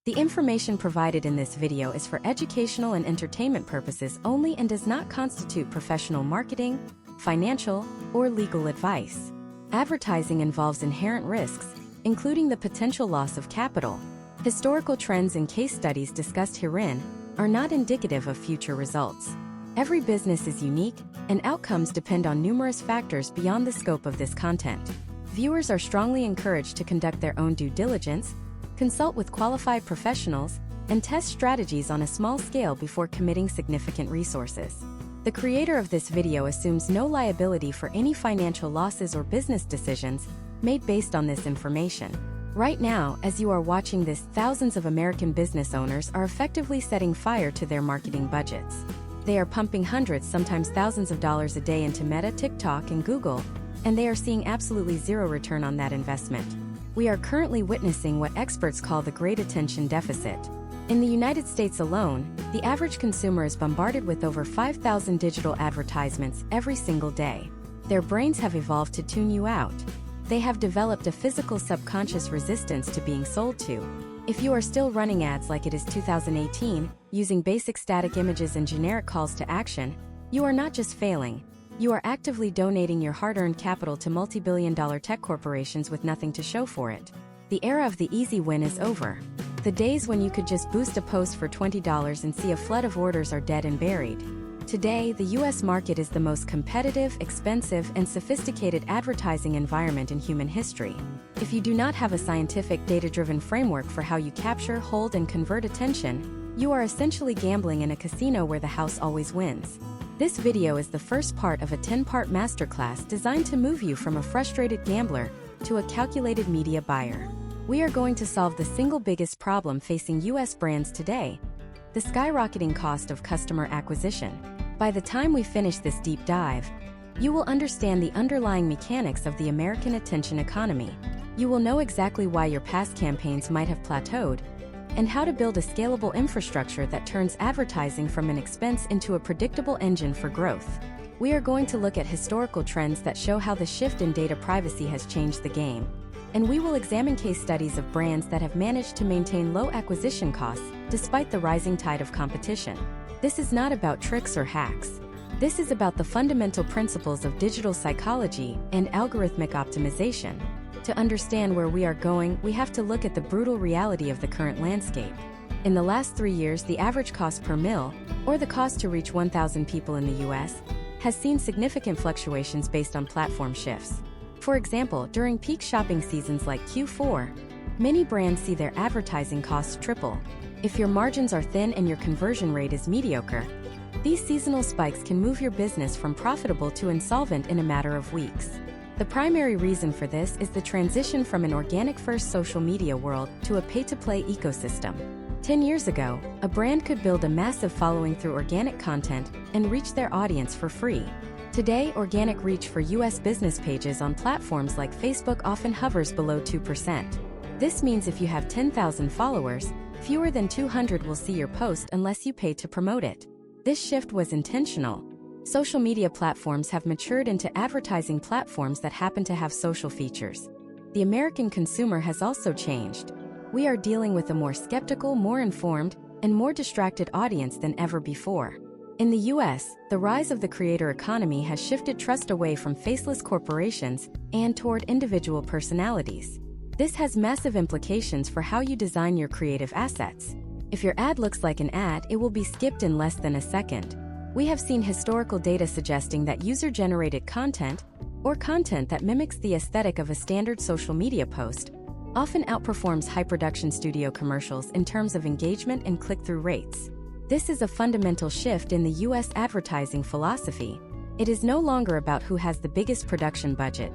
The information provided in this video is for educational and entertainment purposes only and does not constitute professional marketing, financial, or legal advice. Advertising involves inherent risks, including the potential loss of capital. Historical trends and case studies discussed herein are not indicative of future results. Every business is unique, and outcomes depend on numerous factors beyond the scope of this content. Viewers are strongly encouraged to conduct their own due diligence, consult with qualified professionals, and test strategies on a small scale before committing significant resources. The creator of this video assumes no liability for any financial losses or business decisions made based on this information. Right now, as you are watching this, thousands of American business owners are effectively setting fire to their marketing budgets. They are pumping hundreds, sometimes thousands of dollars a day into Meta, TikTok, and Google, and they are seeing absolutely zero return on that investment. We are currently witnessing what experts call the Great Attention Deficit. In the United States alone, the average consumer is bombarded with over 5,000 digital advertisements every single day. Their brains have evolved to tune you out. They have developed a physical subconscious resistance to being sold to. If you are still running ads like it is 2018, using basic static images and generic calls to action, you are not just failing. You are actively donating your hard-earned capital to multi-billion-dollar tech corporations with nothing to show for it. The era of the easy win is over. The days when you could just boost a post for $20 and see a flood of orders are dead and buried. Today, the US market is the most competitive, expensive, and sophisticated advertising environment in human history. If you do not have a scientific, data-driven framework for how you capture, hold, and convert attention, you are essentially gambling in a casino where the house always wins. This video is the first part of a 10-part masterclass designed to move you from a frustrated gambler to a calculated media buyer. We are going to solve the single biggest problem facing US brands today: the skyrocketing cost of customer acquisition. By the time we finish this deep dive, you will understand the underlying mechanics of the American attention economy. You will know exactly why your past campaigns might have plateaued, and how to build a scalable infrastructure that turns advertising from an expense into a predictable engine for growth. We are going to look at historical trends that show how the shift in data privacy has changed the game. And we will examine case studies of brands that have managed to maintain low acquisition costs despite the rising tide of competition. This is not about tricks or hacks. This is about the fundamental principles of digital psychology and algorithmic optimization. To understand where we are going, we have to look at the brutal reality of the current landscape. In the last 3 years, the average cost per mil, or the cost to reach 1,000 people in the US, has seen significant fluctuations based on platform shifts. For example, during peak shopping seasons like Q4, many brands see their advertising costs triple. If your margins are thin and your conversion rate is mediocre, these seasonal spikes can move your business from profitable to insolvent in a matter of weeks. The primary reason for this is the transition from an organic-first social media world to a pay-to-play ecosystem. 10 years ago, a brand could build a massive following through organic content and reach their audience for free. Today, organic reach for US business pages on platforms like Facebook often hovers below 2%. This means if you have 10,000 followers, fewer than 200 will see your post unless you pay to promote it. This shift was intentional. Social media platforms have matured into advertising platforms that happen to have social features. The American consumer has also changed. We are dealing with a more skeptical, more informed, and more distracted audience than ever before. In the US, the rise of the creator economy has shifted trust away from faceless corporations and toward individual personalities. This has massive implications for how you design your creative assets. If your ad looks like an ad, it will be skipped in less than a second. We have seen historical data suggesting that user-generated content, or content that mimics the aesthetic of a standard social media post, often outperforms high-production studio commercials in terms of engagement and click-through rates. This is a fundamental shift in the US advertising philosophy. It is no longer about who has the biggest production budget.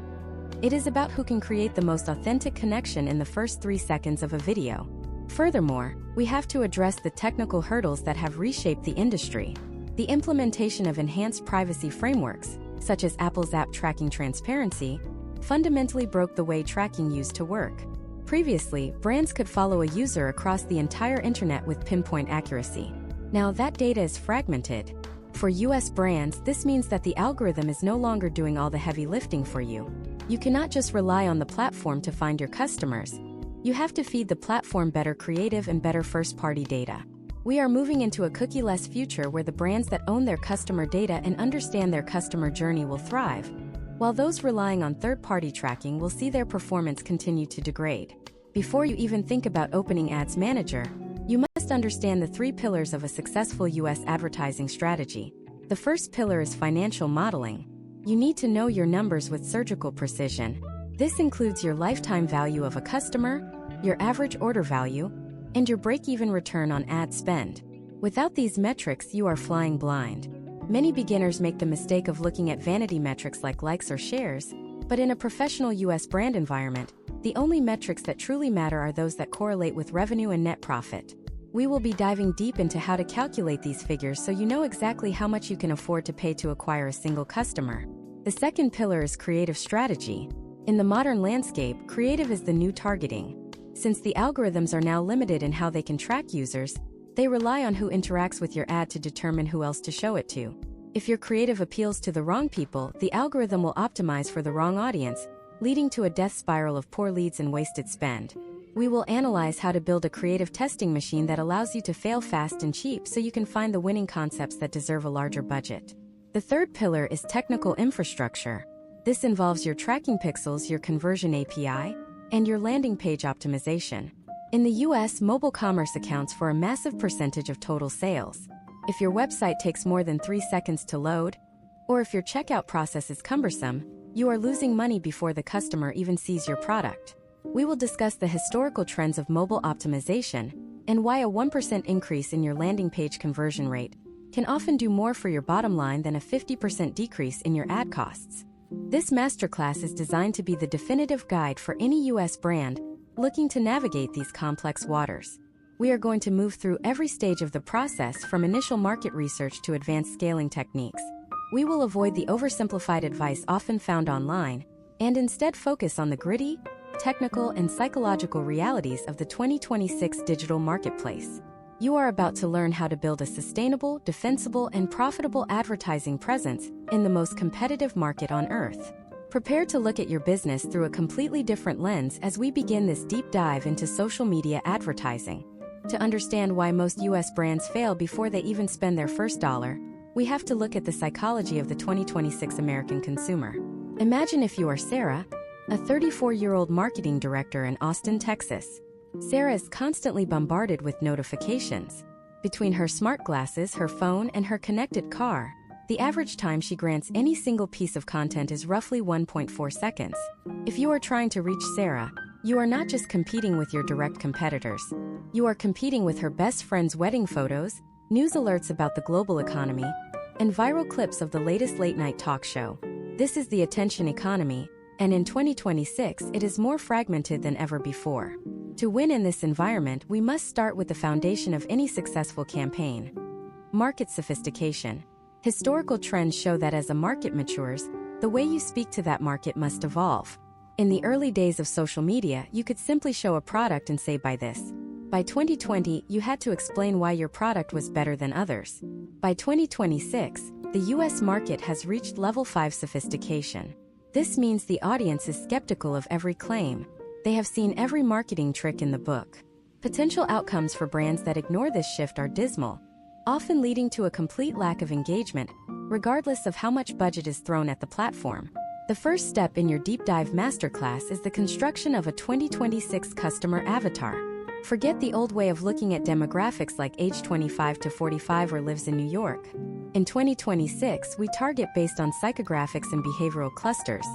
It is about who can create the most authentic connection in the first 3 seconds of a video. Furthermore, we have to address the technical hurdles that have reshaped the industry. The implementation of enhanced privacy frameworks, such as Apple's App Tracking Transparency, fundamentally broke the way tracking used to work. Previously, brands could follow a user across the entire internet with pinpoint accuracy. Now that data is fragmented. For US brands, this means that the algorithm is no longer doing all the heavy lifting for you. You cannot just rely on the platform to find your customers. You have to feed the platform better creative and better first-party data. We are moving into a cookie-less future where the brands that own their customer data and understand their customer journey will thrive, while those relying on third-party tracking will see their performance continue to degrade. Before you even think about opening Ads Manager, you must understand the 3 pillars of a successful US advertising strategy. The first pillar is financial modeling. You need to know your numbers with surgical precision. This includes your lifetime value of a customer, your average order value, and your break-even return on ad spend. Without these metrics, you are flying blind. Many beginners make the mistake of looking at vanity metrics like likes or shares, but in a professional US brand environment, the only metrics that truly matter are those that correlate with revenue and net profit. We will be diving deep into how to calculate these figures so you know exactly how much you can afford to pay to acquire a single customer. The second pillar is creative strategy. In the modern landscape, creative is the new targeting. Since the algorithms are now limited in how they can track users, they rely on who interacts with your ad to determine who else to show it to. If your creative appeals to the wrong people, the algorithm will optimize for the wrong audience, leading to a death spiral of poor leads and wasted spend. We will analyze how to build a creative testing machine that allows you to fail fast and cheap so you can find the winning concepts that deserve a larger budget. The third pillar is technical infrastructure. This involves your tracking pixels, your conversion API, and your landing page optimization. In the US, mobile commerce accounts for a massive percentage of total sales. If your website takes more than 3 seconds to load, or if your checkout process is cumbersome, you are losing money before the customer even sees your product. We will discuss the historical trends of mobile optimization and why a 1% increase in your landing page conversion rate can often do more for your bottom line than a 50% decrease in your ad costs. This masterclass is designed to be the definitive guide for any US brand looking to navigate these complex waters. We are going to move through every stage of the process from initial market research to advanced scaling techniques. We will avoid the oversimplified advice often found online and instead focus on the gritty, technical, and psychological realities of the 2026 digital marketplace. You are about to learn how to build a sustainable, defensible, and profitable advertising presence in the most competitive market on earth. Prepare to look at your business through a completely different lens as we begin this deep dive into social media advertising. To understand why most US brands fail before they even spend their first dollar, we have to look at the psychology of the 2026 American consumer. Imagine if you are Sarah, a 34-year-old marketing director in Austin, Texas. Sarah is constantly bombarded with notifications. Between her smart glasses, her phone, and her connected car, the average time she grants any single piece of content is roughly 1.4 seconds. If you are trying to reach Sarah, you are not just competing with your direct competitors. You are competing with her best friend's wedding photos, news alerts about the global economy, and viral clips of the latest late-night talk show. This is the attention economy, and in 2026, it is more fragmented than ever before. To win in this environment, we must start with the foundation of any successful campaign: market sophistication. Historical trends show that as a market matures, the way you speak to that market must evolve. In the early days of social media, you could simply show a product and say, "Buy this." By 2020, you had to explain why your product was better than others. By 2026, the US market has reached level 5 sophistication. This means the audience is skeptical of every claim. They have seen every marketing trick in the book. Potential outcomes for brands that ignore this shift are dismal, often leading to a complete lack of engagement, regardless of how much budget is thrown at the platform. The first step in your deep dive masterclass is the construction of a 2026 customer avatar. Forget the old way of looking at demographics like age 25 to 45 or lives in New York. In 2026, we target based on psychographics and behavioral clusters.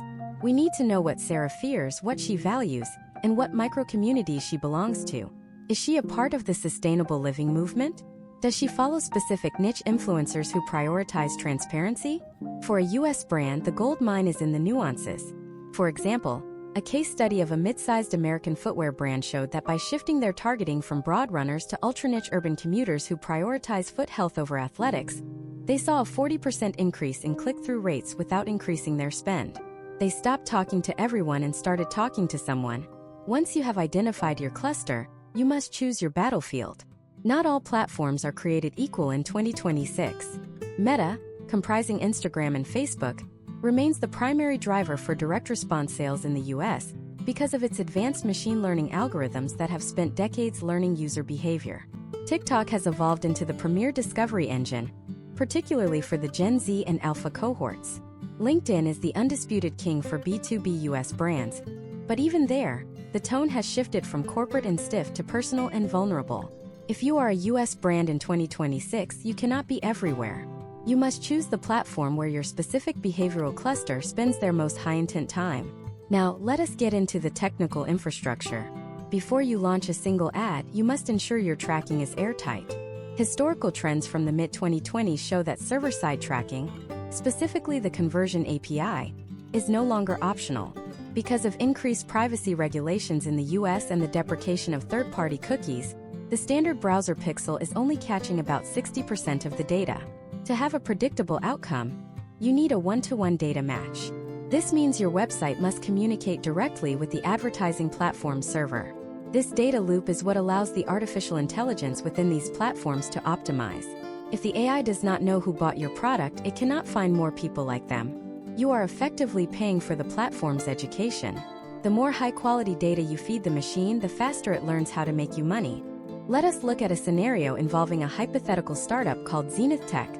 We need to know what Sarah fears, what she values, and what micro-communities she belongs to. Is she a part of the sustainable living movement? Does she follow specific niche influencers who prioritize transparency? For a US brand, the gold mine is in the nuances. For example, a case study of a mid-sized American footwear brand showed that by shifting their targeting from broad runners to ultra-niche urban commuters who prioritize foot health over athletics, they saw a 40% increase in click-through rates without increasing their spend. They stopped talking to everyone and started talking to someone. Once you have identified your cluster, you must choose your battlefield. Not all platforms are created equal in 2026. Meta, comprising Instagram and Facebook, remains the primary driver for direct response sales in the US, because of its advanced machine learning algorithms that have spent decades learning user behavior. TikTok has evolved into the premier discovery engine, particularly for the Gen Z and Alpha cohorts. LinkedIn is the undisputed king for B2B US brands, but even there, the tone has shifted from corporate and stiff to personal and vulnerable. If you are a US brand in 2026, you cannot be everywhere. You must choose the platform where your specific behavioral cluster spends their most high-intent time. Now, let us get into the technical infrastructure. Before you launch a single ad, you must ensure your tracking is airtight. Historical trends from the mid-2020s show that server-side tracking, specifically the conversion API, is no longer optional. Because of increased privacy regulations in the US and the deprecation of third-party cookies, the standard browser pixel is only catching about 60% of the data. To have a predictable outcome, you need a one-to-one data match. This means your website must communicate directly with the advertising platform server. This data loop is what allows the artificial intelligence within these platforms to optimize. If the AI does not know who bought your product, it cannot find more people like them. You are effectively paying for the platform's education. The more high-quality data you feed the machine, the faster it learns how to make you money. Let us look at a scenario involving a hypothetical startup called Zenith Tech,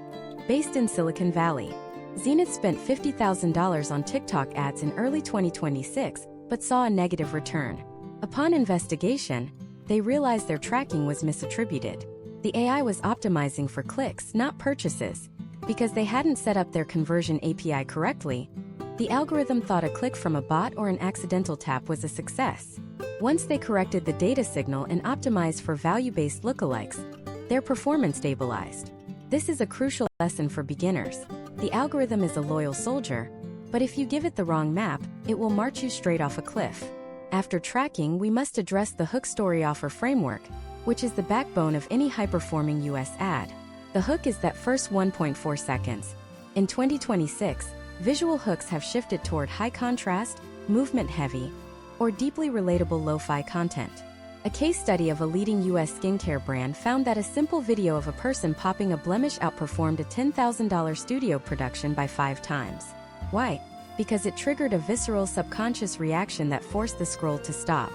based in Silicon Valley. Zenith spent $50,000 on TikTok ads in early 2026, but saw a negative return. Upon investigation, they realized their tracking was misattributed. The AI was optimizing for clicks, not purchases. Because they hadn't set up their conversion API correctly, the algorithm thought a click from a bot or an accidental tap was a success. Once they corrected the data signal and optimized for value-based lookalikes, their performance stabilized. This is a crucial lesson for beginners. The algorithm is a loyal soldier, but if you give it the wrong map, it will march you straight off a cliff. After tracking, we must address the hook story offer framework, which is the backbone of any high-performing US ad. The hook is that first 1.4 seconds. In 2026, visual hooks have shifted toward high contrast, movement-heavy, or deeply relatable lo-fi content. A case study of a leading US skincare brand found that a simple video of a person popping a blemish outperformed a $10,000 studio production by 5 times. Why? Because it triggered a visceral subconscious reaction that forced the scroll to stop.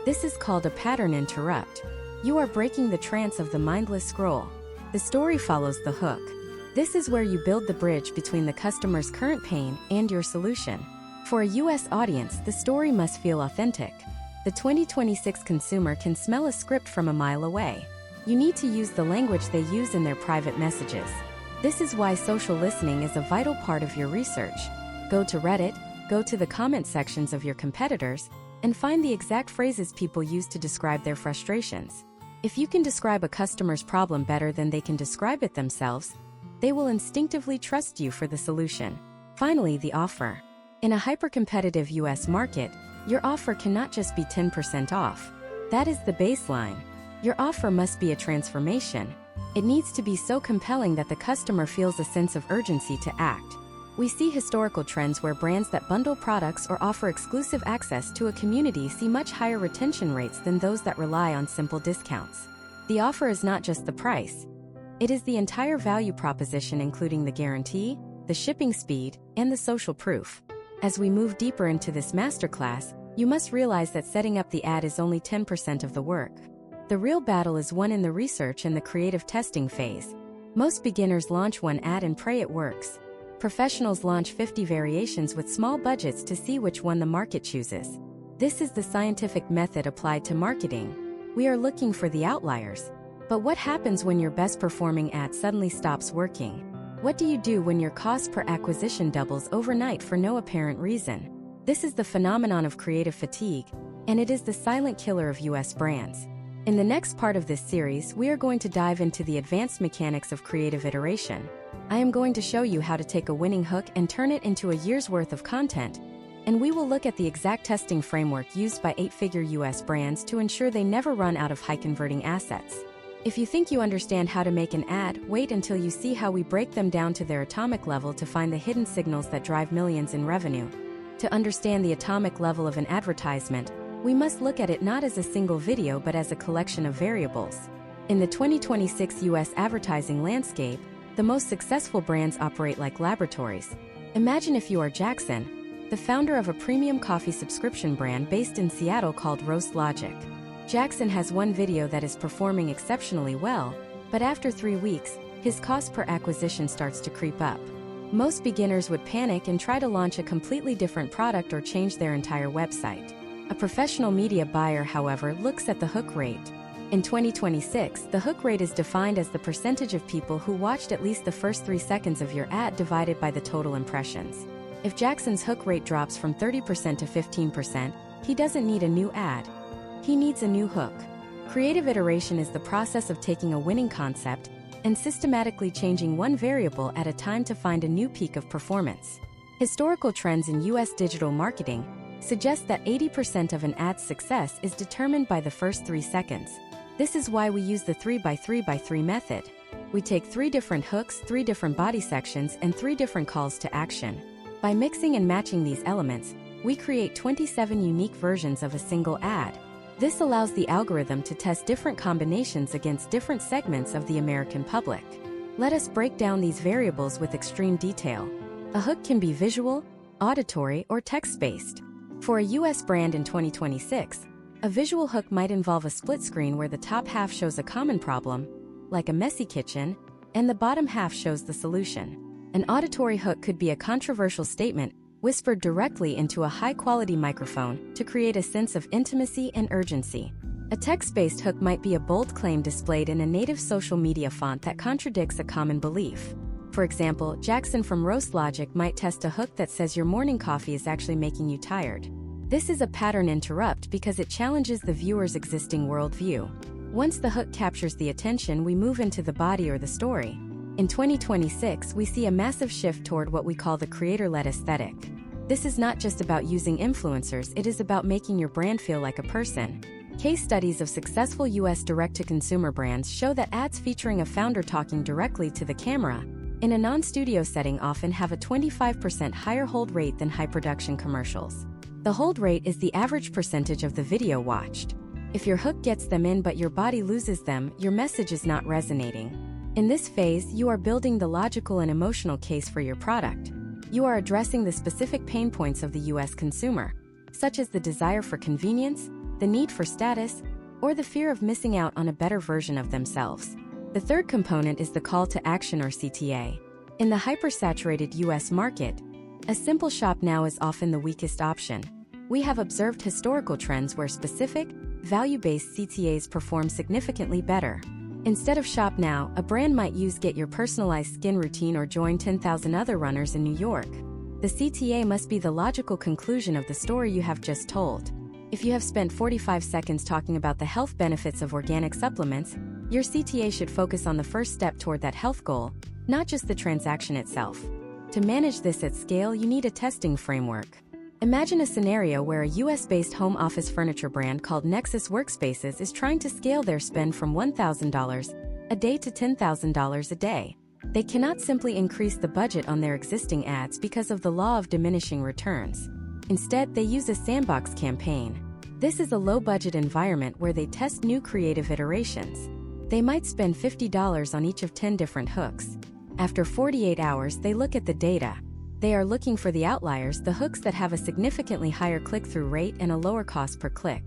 This is called a pattern interrupt. You are breaking the trance of the mindless scroll. The story follows the hook. This is where you build the bridge between the customer's current pain and your solution. For a US audience, the story must feel authentic. The 2026 consumer can smell a script from a mile away. You need to use the language they use in their private messages. This is why social listening is a vital part of your research. Go to Reddit, go to the comment sections of your competitors, and find the exact phrases people use to describe their frustrations. If you can describe a customer's problem better than they can describe it themselves, they will instinctively trust you for the solution. Finally, the offer. In a hyper-competitive US market, your offer cannot just be 10% off. That is the baseline. Your offer must be a transformation. It needs to be so compelling that the customer feels a sense of urgency to act. We see historical trends where brands that bundle products or offer exclusive access to a community see much higher retention rates than those that rely on simple discounts. The offer is not just the price. It is the entire value proposition, including the guarantee, the shipping speed, and the social proof. As we move deeper into this masterclass, you must realize that setting up the ad is only 10% of the work. The real battle is won in the research and the creative testing phase. Most beginners launch one ad and pray it works. Professionals launch 50 variations with small budgets to see which one the market chooses. This is the scientific method applied to marketing. We are looking for the outliers. But what happens when your best performing ad suddenly stops working? What do you do when your cost per acquisition doubles overnight for no apparent reason? This is the phenomenon of creative fatigue, and it is the silent killer of US brands. In the next part of this series, we are going to dive into the advanced mechanics of creative iteration. I am going to show you how to take a winning hook and turn it into a year's worth of content, and we will look at the exact testing framework used by 8-figure US brands to ensure they never run out of high-converting assets. If you think you understand how to make an ad, wait until you see how we break them down to their atomic level to find the hidden signals that drive millions in revenue. To understand the atomic level of an advertisement, we must look at it not as a single video but as a collection of variables. In the 2026 US advertising landscape, the most successful brands operate like laboratories. Imagine if you are Jackson, the founder of a premium coffee subscription brand based in Seattle called Roast Logic. Jackson has one video that is performing exceptionally well, but after 3 weeks, his cost per acquisition starts to creep up. Most beginners would panic and try to launch a completely different product or change their entire website. A professional media buyer, however, looks at the hook rate. In 2026, the hook rate is defined as the percentage of people who watched at least the first 3 seconds of your ad divided by the total impressions. If Jackson's hook rate drops from 30% to 15%, he doesn't need a new ad. He needs a new hook. Creative iteration is the process of taking a winning concept and systematically changing one variable at a time to find a new peak of performance. Historical trends in U.S. digital marketing suggest that 80% of an ad's success is determined by the first 3 seconds. This is why we use the 3x3x3 method. We take 3 different hooks, 3 different body sections, and 3 different calls to action. By mixing and matching these elements, we create 27 unique versions of a single ad. This allows the algorithm to test different combinations against different segments of the American public. Let us break down these variables with extreme detail. A hook can be visual, auditory, or text-based. For a U.S. brand in 2026, a visual hook might involve a split screen where the top half shows a common problem, like a messy kitchen, and the bottom half shows the solution. An auditory hook could be a controversial statement whispered directly into a high-quality microphone to create a sense of intimacy and urgency. A text-based hook might be a bold claim displayed in a native social media font that contradicts a common belief. For example, Jackson from Roast Logic might test a hook that says your morning coffee is actually making you tired. This is a pattern interrupt because it challenges the viewer's existing worldview. Once the hook captures the attention, we move into the body or the story. In 2026, we see a massive shift toward what we call the creator-led aesthetic. This is not just about using influencers, it is about making your brand feel like a person. Case studies of successful U.S. direct-to-consumer brands show that ads featuring a founder talking directly to the camera in a non-studio setting often have a 25% higher hold rate than high-production commercials. The hold rate is the average percentage of the video watched. If your hook gets them in but your body loses them, your message is not resonating. In this phase, you are building the logical and emotional case for your product. You are addressing the specific pain points of the U.S. consumer, such as the desire for convenience, the need for status, or the fear of missing out on a better version of themselves. The third component is the call to action or CTA. In the hypersaturated U.S. market, a simple shop now is often the weakest option. We have observed historical trends where specific, value-based CTAs perform significantly better. Instead of shop now, a brand might use get your personalized skin routine or join 10,000 other runners in New York. The CTA must be the logical conclusion of the story you have just told. If you have spent 45 seconds talking about the health benefits of organic supplements, your CTA should focus on the first step toward that health goal, not just the transaction itself. To manage this at scale, you need a testing framework. Imagine a scenario where a US-based home office furniture brand called Nexus Workspaces is trying to scale their spend from $1,000 a day to $10,000 a day. They cannot simply increase the budget on their existing ads because of the law of diminishing returns. Instead, they use a sandbox campaign. This is a low-budget environment where they test new creative iterations. They might spend $50 on each of 10 different hooks. After 48 hours, they look at the data. They are looking for the outliers, the hooks that have a significantly higher click-through rate and a lower cost per click.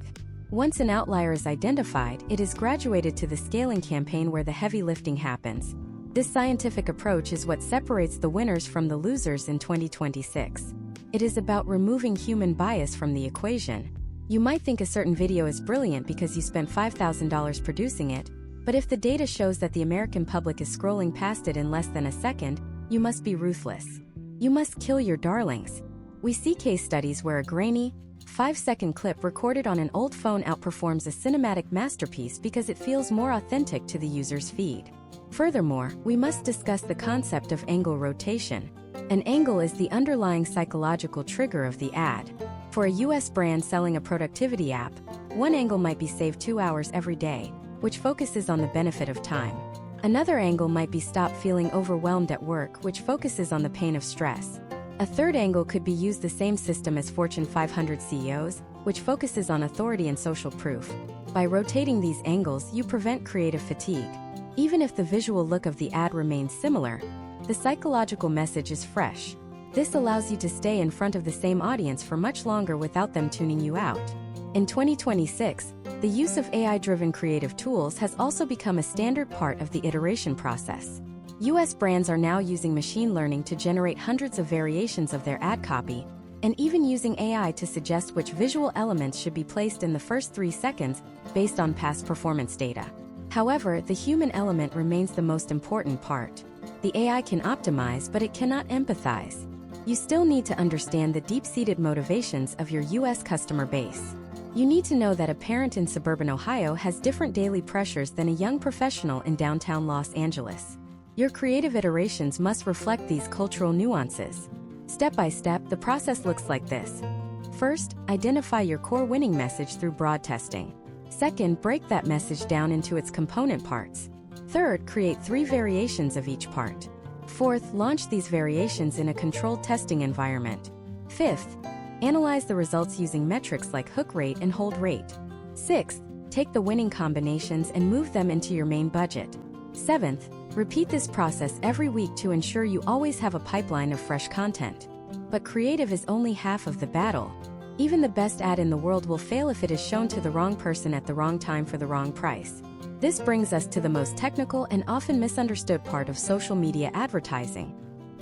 Once an outlier is identified, it is graduated to the scaling campaign where the heavy lifting happens. This scientific approach is what separates the winners from the losers in 2026. It is about removing human bias from the equation. You might think a certain video is brilliant because you spent $5,000 producing it, but if the data shows that the American public is scrolling past it in less than a second, you must be ruthless. You must kill your darlings. We see case studies where a grainy, 5-second clip recorded on an old phone outperforms a cinematic masterpiece because it feels more authentic to the user's feed. Furthermore, we must discuss the concept of angle rotation. An angle is the underlying psychological trigger of the ad. For a US brand selling a productivity app, one angle might be save 2 hours every day, which focuses on the benefit of time. Another angle might be stop feeling overwhelmed at work, which focuses on the pain of stress. A third angle could be use the same system as Fortune 500 CEOs, which focuses on authority and social proof. By rotating these angles, you prevent creative fatigue. Even if the visual look of the ad remains similar, the psychological message is fresh. This allows you to stay in front of the same audience for much longer without them tuning you out. In 2026, the use of AI-driven creative tools has also become a standard part of the iteration process. US brands are now using machine learning to generate hundreds of variations of their ad copy, and even using AI to suggest which visual elements should be placed in the first 3 seconds based on past performance data. However, the human element remains the most important part. The AI can optimize, but it cannot empathize. You still need to understand the deep-seated motivations of your US customer base. You need to know that a parent in suburban Ohio has different daily pressures than a young professional in downtown Los Angeles. Your creative iterations must reflect these cultural nuances. Step by step, the process looks like this. First, identify your core winning message through broad testing. Second, break that message down into its component parts. Third, create 3 variations of each part. Fourth, launch these variations in a controlled testing environment. Fifth, analyze the results using metrics like hook rate and hold rate. Sixth, take the winning combinations and move them into your main budget. Seventh, repeat this process every week to ensure you always have a pipeline of fresh content. But creative is only half of the battle. Even the best ad in the world will fail if it is shown to the wrong person at the wrong time for the wrong price. This brings us to the most technical and often misunderstood part of social media advertising: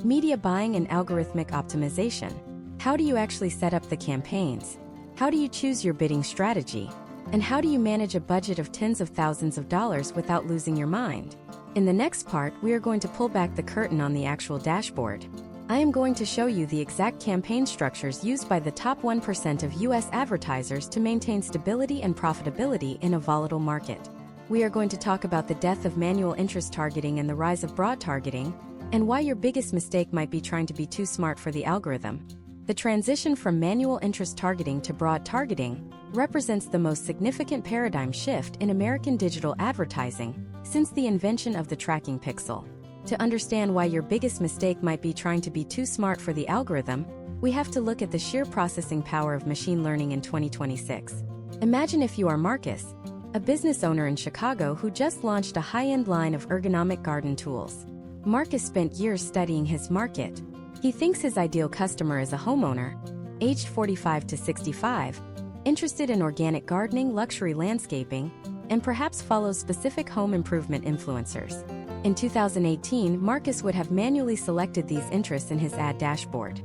media buying and algorithmic optimization. How do you actually set up the campaigns? How do you choose your bidding strategy? And how do you manage a budget of tens of thousands of dollars without losing your mind? In the next part, we are going to pull back the curtain on the actual dashboard. I am going to show you the exact campaign structures used by the top 1% of US advertisers to maintain stability and profitability in a volatile market. We are going to talk about the death of manual interest targeting and the rise of broad targeting, and why your biggest mistake might be trying to be too smart for the algorithm. The transition from manual interest targeting to broad targeting represents the most significant paradigm shift in American digital advertising since the invention of the tracking pixel. To understand why your biggest mistake might be trying to be too smart for the algorithm, we have to look at the sheer processing power of machine learning in 2026. Imagine if you are Marcus, a business owner in Chicago who just launched a high-end line of ergonomic garden tools. Marcus spent years studying his market. He thinks his ideal customer is a homeowner, aged 45 to 65, interested in organic gardening, luxury landscaping, and perhaps follows specific home improvement influencers. In 2018, Marcus would have manually selected these interests in his ad dashboard.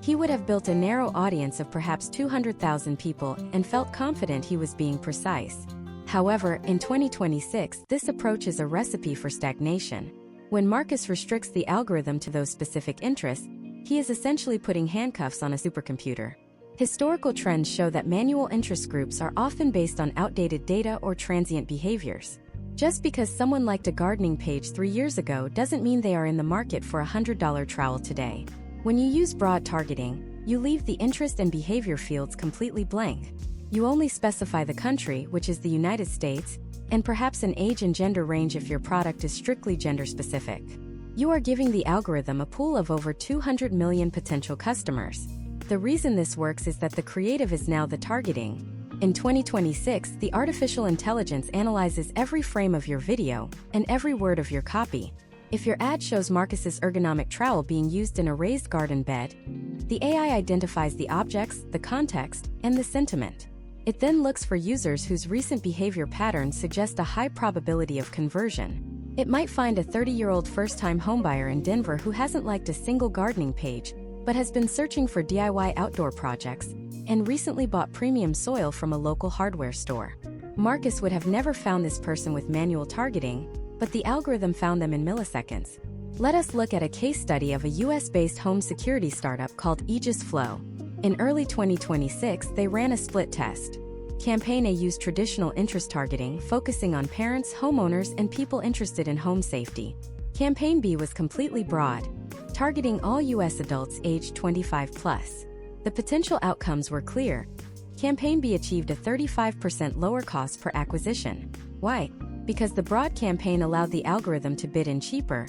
He would have built a narrow audience of perhaps 200,000 people and felt confident he was being precise. However, in 2026, this approach is a recipe for stagnation. When Marcus restricts the algorithm to those specific interests, he is essentially putting handcuffs on a supercomputer. Historical trends show that manual interest groups are often based on outdated data or transient behaviors. Just because someone liked a gardening page 3 years ago doesn't mean they are in the market for a $100 trowel today. When you use broad targeting, you leave the interest and behavior fields completely blank. You only specify the country, which is the United States, and perhaps an age and gender range if your product is strictly gender-specific. You are giving the algorithm a pool of over 200 million potential customers. The reason this works is that the creative is now the targeting. In 2026, the artificial intelligence analyzes every frame of your video and every word of your copy. If your ad shows Marcus's ergonomic trowel being used in a raised garden bed, the AI identifies the objects, the context, and the sentiment. It then looks for users whose recent behavior patterns suggest a high probability of conversion. It might find a 30-year-old first-time homebuyer in Denver who hasn't liked a single gardening page, but has been searching for DIY outdoor projects, and recently bought premium soil from a local hardware store. Marcus would have never found this person with manual targeting, but the algorithm found them in milliseconds. Let us look at a case study of a US-based home security startup called Aegis Flow. In early 2026, they ran a split test. Campaign A used traditional interest targeting, focusing on parents, homeowners, and people interested in home safety. Campaign B was completely broad, targeting all US adults aged 25 plus. The potential outcomes were clear. Campaign B achieved a 35% lower cost per acquisition. Why? Because the broad campaign allowed the algorithm to bid in cheaper,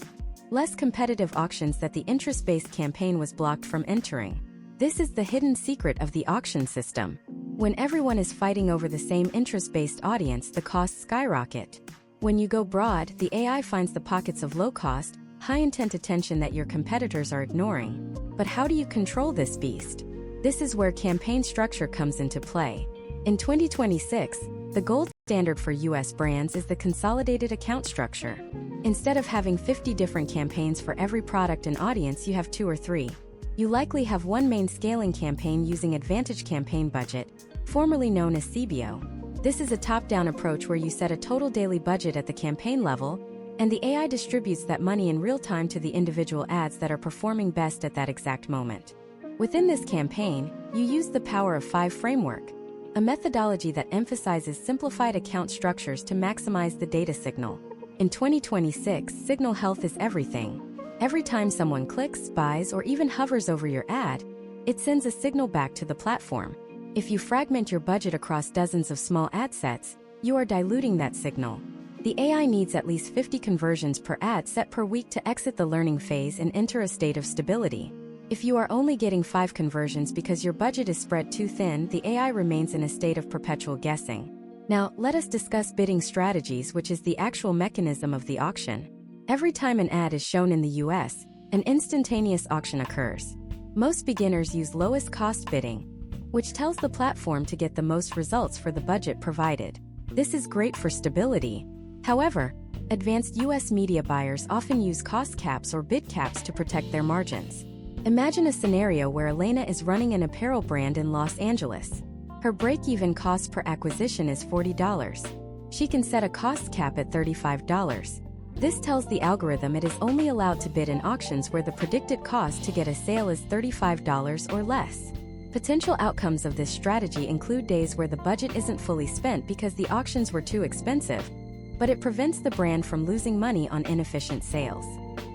less competitive auctions that the interest-based campaign was blocked from entering. This is the hidden secret of the auction system. When everyone is fighting over the same interest-based audience, the costs skyrocket. When you go broad, the AI finds the pockets of low-cost, high-intent attention that your competitors are ignoring. But how do you control this beast? This is where campaign structure comes into play. In 2026, the gold standard for US brands is the consolidated account structure. Instead of having 50 different campaigns for every product and audience, you have 2 or 3. You likely have one main scaling campaign using Advantage Campaign Budget, formerly known as CBO. This is a top-down approach where you set a total daily budget at the campaign level, and the AI distributes that money in real time to the individual ads that are performing best at that exact moment. Within this campaign, you use the Power of 5 framework, a methodology that emphasizes simplified account structures to maximize the data signal. In 2026, signal health is everything. Every time someone clicks, buys, or even hovers over your ad, it sends a signal back to the platform. If you fragment your budget across dozens of small ad sets, you are diluting that signal. The AI needs at least 50 conversions per ad set per week to exit the learning phase and enter a state of stability. If you are only getting 5 conversions because your budget is spread too thin, the AI remains in a state of perpetual guessing. Now, let us discuss bidding strategies, which is the actual mechanism of the auction. Every time an ad is shown in the US, an instantaneous auction occurs. Most beginners use lowest cost bidding, which tells the platform to get the most results for the budget provided. This is great for stability. However, advanced US media buyers often use cost caps or bid caps to protect their margins. Imagine a scenario where Elena is running an apparel brand in Los Angeles. Her break-even cost per acquisition is $40. She can set a cost cap at $35. This tells the algorithm it is only allowed to bid in auctions where the predicted cost to get a sale is $35 or less. Potential outcomes of this strategy include days where the budget isn't fully spent because the auctions were too expensive, but it prevents the brand from losing money on inefficient sales.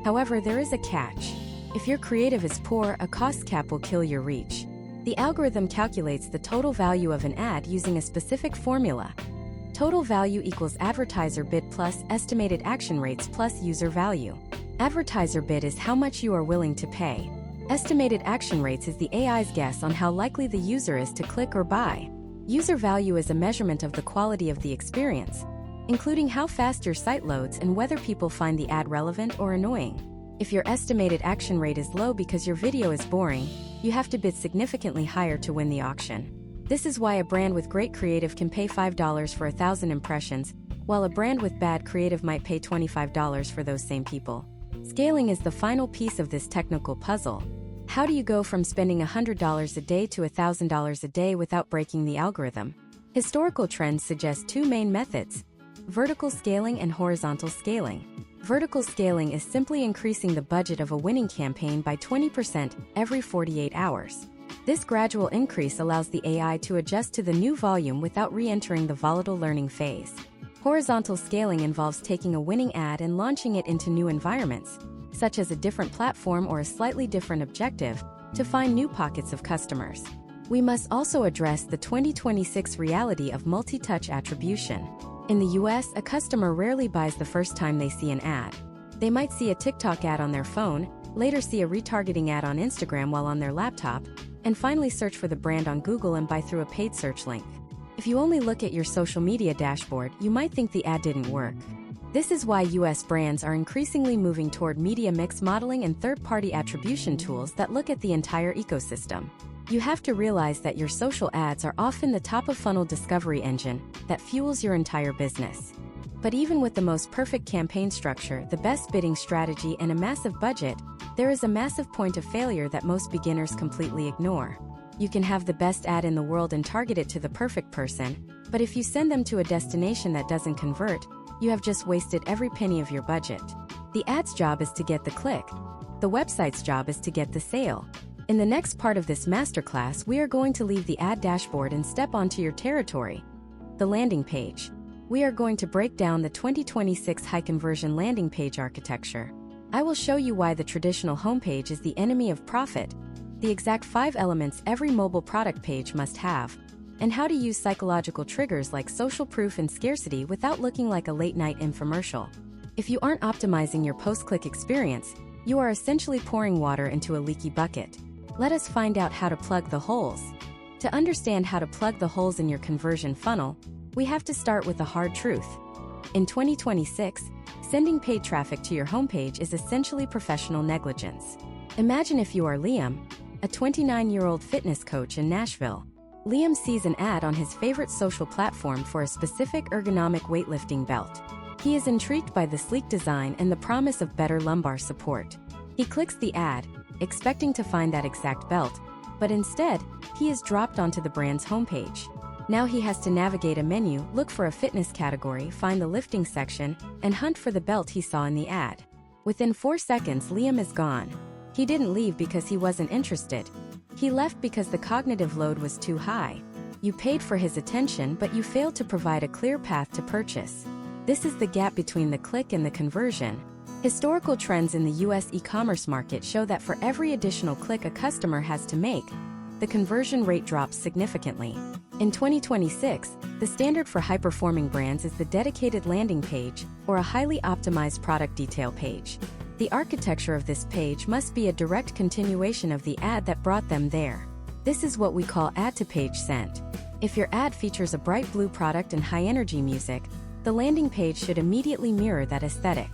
However, there is a catch. If your creative is poor, a cost cap will kill your reach. The algorithm calculates the total value of an ad using a specific formula. Total value equals advertiser bid plus estimated action rates plus user value. Advertiser bid is how much you are willing to pay. Estimated action rates is the AI's guess on how likely the user is to click or buy. User value is a measurement of the quality of the experience, including how fast your site loads and whether people find the ad relevant or annoying. If your estimated action rate is low because your video is boring, you have to bid significantly higher to win the auction. This is why a brand with great creative can pay $5 for 1,000 impressions, while a brand with bad creative might pay $25 for those same people. Scaling is the final piece of this technical puzzle. How do you go from spending $100 a day to $1,000 a day without breaking the algorithm? Historical trends suggest 2 main methods: vertical scaling and horizontal scaling. Vertical scaling is simply increasing the budget of a winning campaign by 20% every 48 hours. This gradual increase allows the AI to adjust to the new volume without re-entering the volatile learning phase. Horizontal scaling involves taking a winning ad and launching it into new environments, such as a different platform or a slightly different objective, to find new pockets of customers. We must also address the 2026 reality of multi-touch attribution. In the US, a customer rarely buys the first time they see an ad. They might see a TikTok ad on their phone, later see a retargeting ad on Instagram while on their laptop, and finally search for the brand on Google and buy through a paid search link. If you only look at your social media dashboard, you might think the ad didn't work. This is why US brands are increasingly moving toward media mix modeling and third-party attribution tools that look at the entire ecosystem. You have to realize that your social ads are often the top-of-funnel discovery engine that fuels your entire business. But even with the most perfect campaign structure, the best bidding strategy, and a massive budget, there is a massive point of failure that most beginners completely ignore. You can have the best ad in the world and target it to the perfect person, but if you send them to a destination that doesn't convert, you have just wasted every penny of your budget. The ad's job is to get the click. The website's job is to get the sale. In the next part of this masterclass, we are going to leave the ad dashboard and step onto your territory, the landing page. We are going to break down the 2026 high-conversion landing page architecture. I will show you why the traditional homepage is the enemy of profit, the exact 5 elements every mobile product page must have, and how to use psychological triggers like social proof and scarcity without looking like a late-night infomercial. If you aren't optimizing your post-click experience, you are essentially pouring water into a leaky bucket. Let us find out how to plug the holes. To understand how to plug the holes in your conversion funnel, we have to start with the hard truth. In 2026, sending paid traffic to your homepage is essentially professional negligence. Imagine if you are Liam, a 29-year-old fitness coach in Nashville. Liam sees an ad on his favorite social platform for a specific ergonomic weightlifting belt. He is intrigued by the sleek design and the promise of better lumbar support. He clicks the ad, expecting to find that exact belt, but instead, he is dropped onto the brand's homepage. Now he has to navigate a menu, look for a fitness category, find the lifting section, and hunt for the belt he saw in the ad. Within 4 seconds, Liam is gone. He didn't leave because he wasn't interested. He left because the cognitive load was too high. You paid for his attention, but you failed to provide a clear path to purchase. This is the gap between the click and the conversion. Historical trends in the U.S. e-commerce market show that for every additional click a customer has to make, the conversion rate drops significantly. In 2026, the standard for high-performing brands is the dedicated landing page, or a highly optimized product detail page. The architecture of this page must be a direct continuation of the ad that brought them there. This is what we call ad-to-page sent. If your ad features a bright blue product and high-energy music, the landing page should immediately mirror that aesthetic.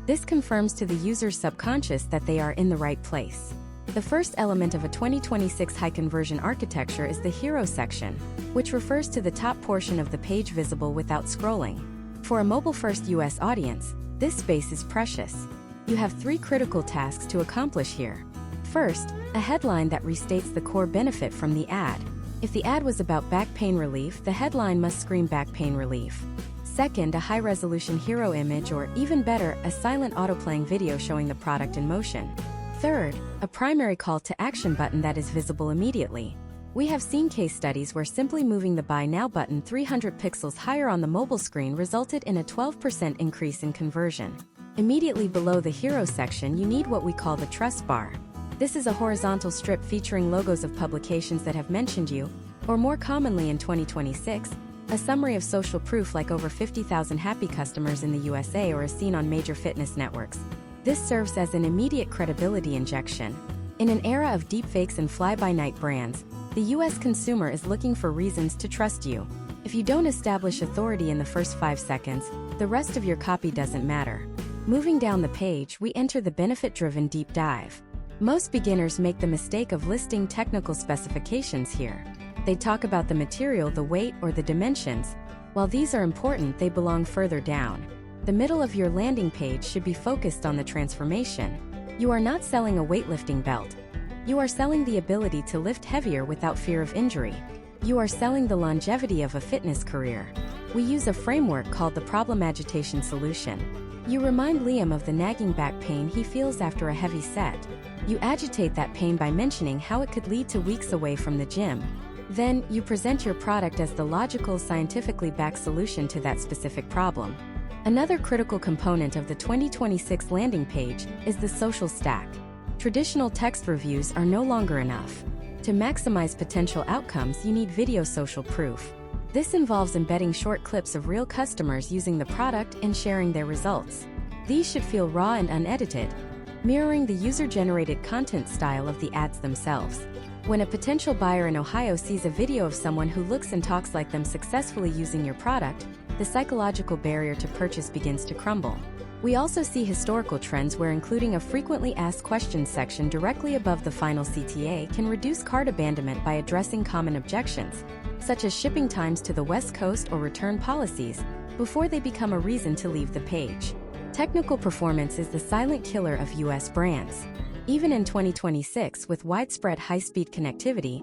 This confirms to the user's subconscious that they are in the right place. The first element of a 2026 high-conversion architecture is the hero section, which refers to the top portion of the page visible without scrolling. For a mobile-first US audience, this space is precious. You have 3 critical tasks to accomplish here. First, a headline that restates the core benefit from the ad. If the ad was about back pain relief, the headline must scream back pain relief. Second, a high-resolution hero image, or even better, a silent auto-playing video showing the product in motion. Third, a primary call to action button that is visible immediately. We have seen case studies where simply moving the Buy Now button 300 pixels higher on the mobile screen resulted in a 12% increase in conversion. Immediately below the hero section, you need what we call the trust bar. This is a horizontal strip featuring logos of publications that have mentioned you, or more commonly in 2026, a summary of social proof like over 50,000 happy customers in the USA or as seen on major fitness networks. This serves as an immediate credibility injection. In an era of deepfakes and fly-by-night brands, the US consumer is looking for reasons to trust you. If you don't establish authority in the first 5 seconds, the rest of your copy doesn't matter. Moving down the page, we enter the benefit-driven deep dive. Most beginners make the mistake of listing technical specifications here. They talk about the material, the weight, or the dimensions. While these are important, they belong further down. The middle of your landing page should be focused on the transformation. You are not selling a weightlifting belt. You are selling the ability to lift heavier without fear of injury. You are selling the longevity of a fitness career. We use a framework called the problem agitation solution. You remind Liam of the nagging back pain he feels after a heavy set. You agitate that pain by mentioning how it could lead to weeks away from the gym. Then, you present your product as the logical, scientifically backed solution to that specific problem. Another critical component of the 2026 landing page is the social stack. Traditional text reviews are no longer enough. To maximize potential outcomes, you need video social proof. This involves embedding short clips of real customers using the product and sharing their results. These should feel raw and unedited, mirroring the user-generated content style of the ads themselves. When a potential buyer in Ohio sees a video of someone who looks and talks like them successfully using your product, the psychological barrier to purchase begins to crumble. We also see historical trends where including a frequently asked questions section directly above the final CTA can reduce cart abandonment by addressing common objections, such as shipping times to the West Coast or return policies, before they become a reason to leave the page. Technical performance is the silent killer of US brands. Even in 2026, with widespread high-speed connectivity,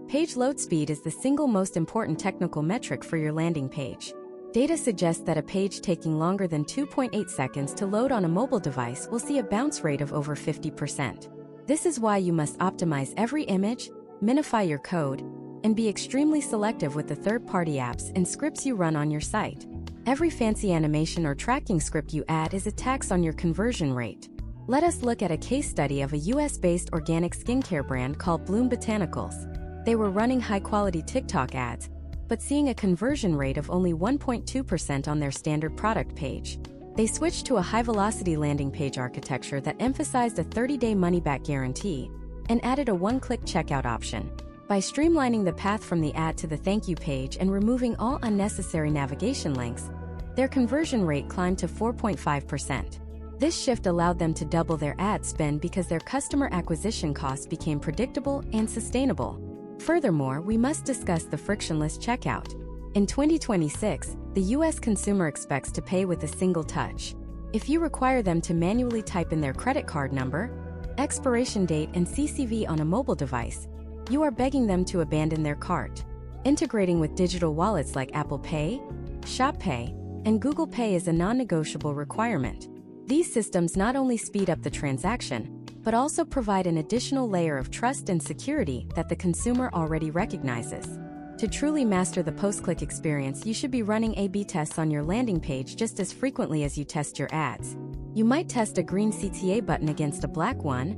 page load speed is the single most important technical metric for your landing page. Data suggests that a page taking longer than 2.8 seconds to load on a mobile device will see a bounce rate of over 50%. This is why you must optimize every image, minify your code, and be extremely selective with the third-party apps and scripts you run on your site. Every fancy animation or tracking script you add is a tax on your conversion rate. Let us look at a case study of a US-based organic skincare brand called Bloom Botanicals. They were running high-quality TikTok ads, but seeing a conversion rate of only 1.2% on their standard product page. They switched to a high-velocity landing page architecture that emphasized a 30-day money-back guarantee and added a one-click checkout option. By streamlining the path from the ad to the thank you page and removing all unnecessary navigation links, their conversion rate climbed to 4.5%. This shift allowed them to double their ad spend because their customer acquisition costs became predictable and sustainable. Furthermore, we must discuss the frictionless checkout. In 2026, the US consumer expects to pay with a single touch. If you require them to manually type in their credit card number, expiration date, and CCV on a mobile device, you are begging them to abandon their cart. Integrating with digital wallets like Apple Pay, Shop Pay, and Google Pay is a non-negotiable requirement. These systems not only speed up the transaction, but also provide an additional layer of trust and security that the consumer already recognizes. To truly master the post-click experience, you should be running A/B tests on your landing page just as frequently as you test your ads. You might test a green CTA button against a black one,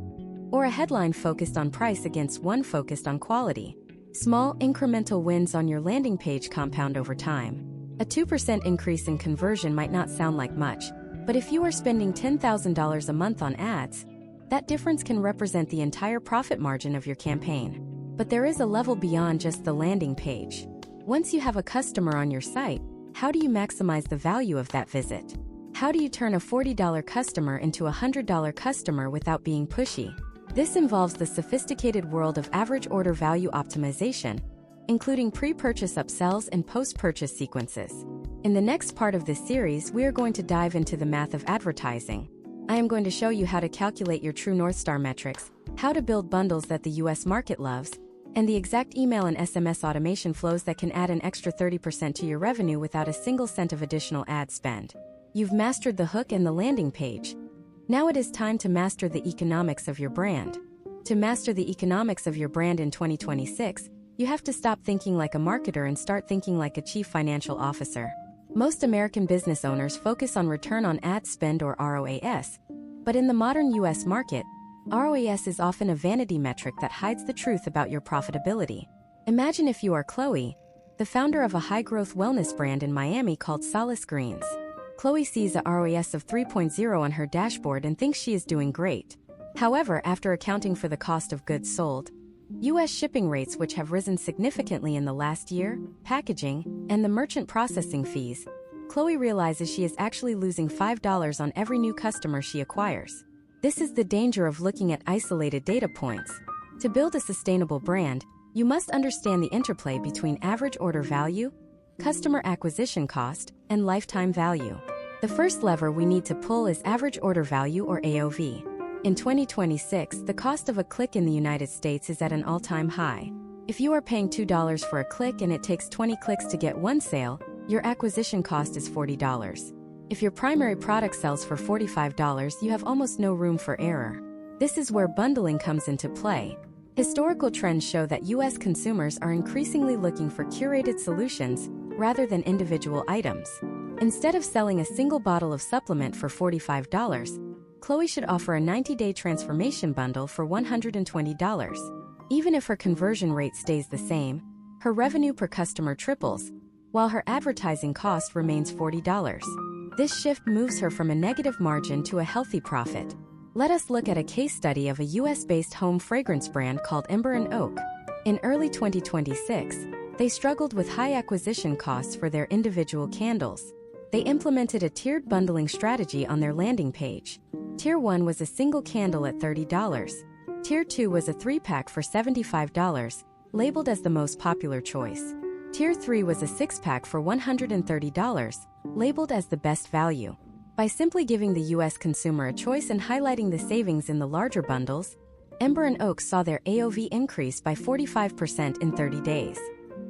or a headline focused on price against one focused on quality. Small, incremental wins on your landing page compound over time. A 2% increase in conversion might not sound like much, but if you are spending $10,000 a month on ads, that difference can represent the entire profit margin of your campaign. But there is a level beyond just the landing page. Once you have a customer on your site, how do you maximize the value of that visit? How do you turn a $40 customer into a $100 customer without being pushy? This involves the sophisticated world of average order value optimization, including pre-purchase upsells and post-purchase sequences. In the next part of this series, we are going to dive into the math of advertising. I am going to show you how to calculate your true North Star metrics, how to build bundles that the US market loves, and the exact email and SMS automation flows that can add an extra 30% to your revenue without a single cent of additional ad spend. You've mastered the hook and the landing page. Now it is time to master the economics of your brand. To master the economics of your brand in 2026, you have to stop thinking like a marketer and start thinking like a chief financial officer. Most American business owners focus on return on ad spend or ROAS, but in the modern US market, ROAS is often a vanity metric that hides the truth about your profitability. Imagine if you are Chloe, the founder of a high-growth wellness brand in Miami called Solace Greens. Chloe sees a ROAS of 3.0 on her dashboard and thinks she is doing great. However, after accounting for the cost of goods sold, US shipping rates which have risen significantly in the last year, packaging, and the merchant processing fees, Chloe realizes she is actually losing $5 on every new customer she acquires. This is the danger of looking at isolated data points. To build a sustainable brand, you must understand the interplay between average order value, customer acquisition cost, and lifetime value. The first lever we need to pull is average order value or AOV. In 2026, the cost of a click in the United States is at an all-time high. If you are paying $2 for a click and it takes 20 clicks to get one sale, your acquisition cost is $40. If your primary product sells for $45, you have almost no room for error. This is where bundling comes into play. Historical trends show that US consumers are increasingly looking for curated solutions rather than individual items. Instead of selling a single bottle of supplement for $45, Chloe should offer a 90-day transformation bundle for $120. Even if her conversion rate stays the same, her revenue per customer triples, while her advertising cost remains $40. This shift moves her from a negative margin to a healthy profit. Let us look at a case study of a US-based home fragrance brand called Ember & Oak. In early 2026, they struggled with high acquisition costs for their individual candles. They implemented a tiered bundling strategy on their landing page. Tier 1 was a single candle at $30. Tier 2 was a 3-pack for $75, labeled as the most popular choice. Tier 3 was a 6-pack for $130, labeled as the best value. By simply giving the US consumer a choice and highlighting the savings in the larger bundles, Ember & Oak saw their AOV increase by 45% in 30 days.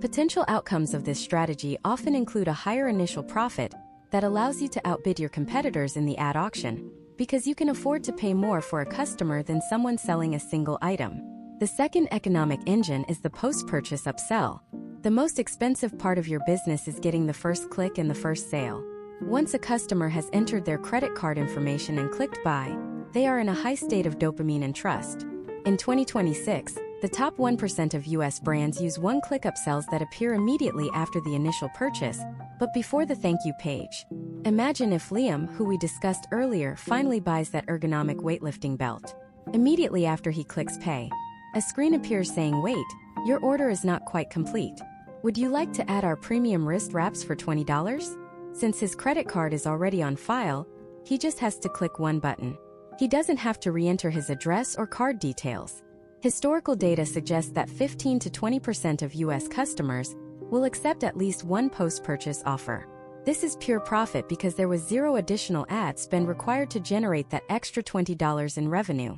Potential outcomes of this strategy often include a higher initial profit that allows you to outbid your competitors in the ad auction, because you can afford to pay more for a customer than someone selling a single item. The second economic engine is the post-purchase upsell. The most expensive part of your business is getting the first click and the first sale. Once a customer has entered their credit card information and clicked buy, they are in a high state of dopamine and trust. In 2026, the top 1% of US brands use one-click upsells that appear immediately after the initial purchase, but before the thank you page. Imagine if Liam, who we discussed earlier, finally buys that ergonomic weightlifting belt. Immediately after he clicks pay, a screen appears saying, "Wait, your order is not quite complete. Would you like to add our premium wrist wraps for $20? Since his credit card is already on file, He just has to click one button. He doesn't have to re-enter his address or card details. Historical data suggests that 15 to 20% of U.S. customers will accept at least one post-purchase offer. This is pure profit because there was zero additional ad spend required to generate that extra $20 in revenue.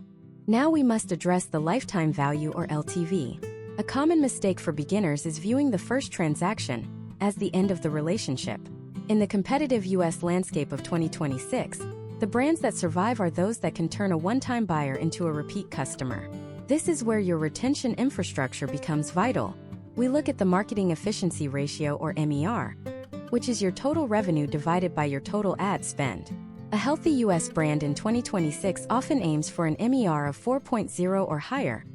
Now we must address the lifetime value, or LTV. A common mistake for beginners is viewing the first transaction as the end of the relationship. In the competitive U.S. landscape of 2026, the brands that survive are those that can turn a one-time buyer into a repeat customer. This is where your retention infrastructure becomes vital. We look at the marketing efficiency ratio, or MER, which is your total revenue divided by your total ad spend. A healthy U.S. brand in 2026 often aims for an MER of 4.0 or higher,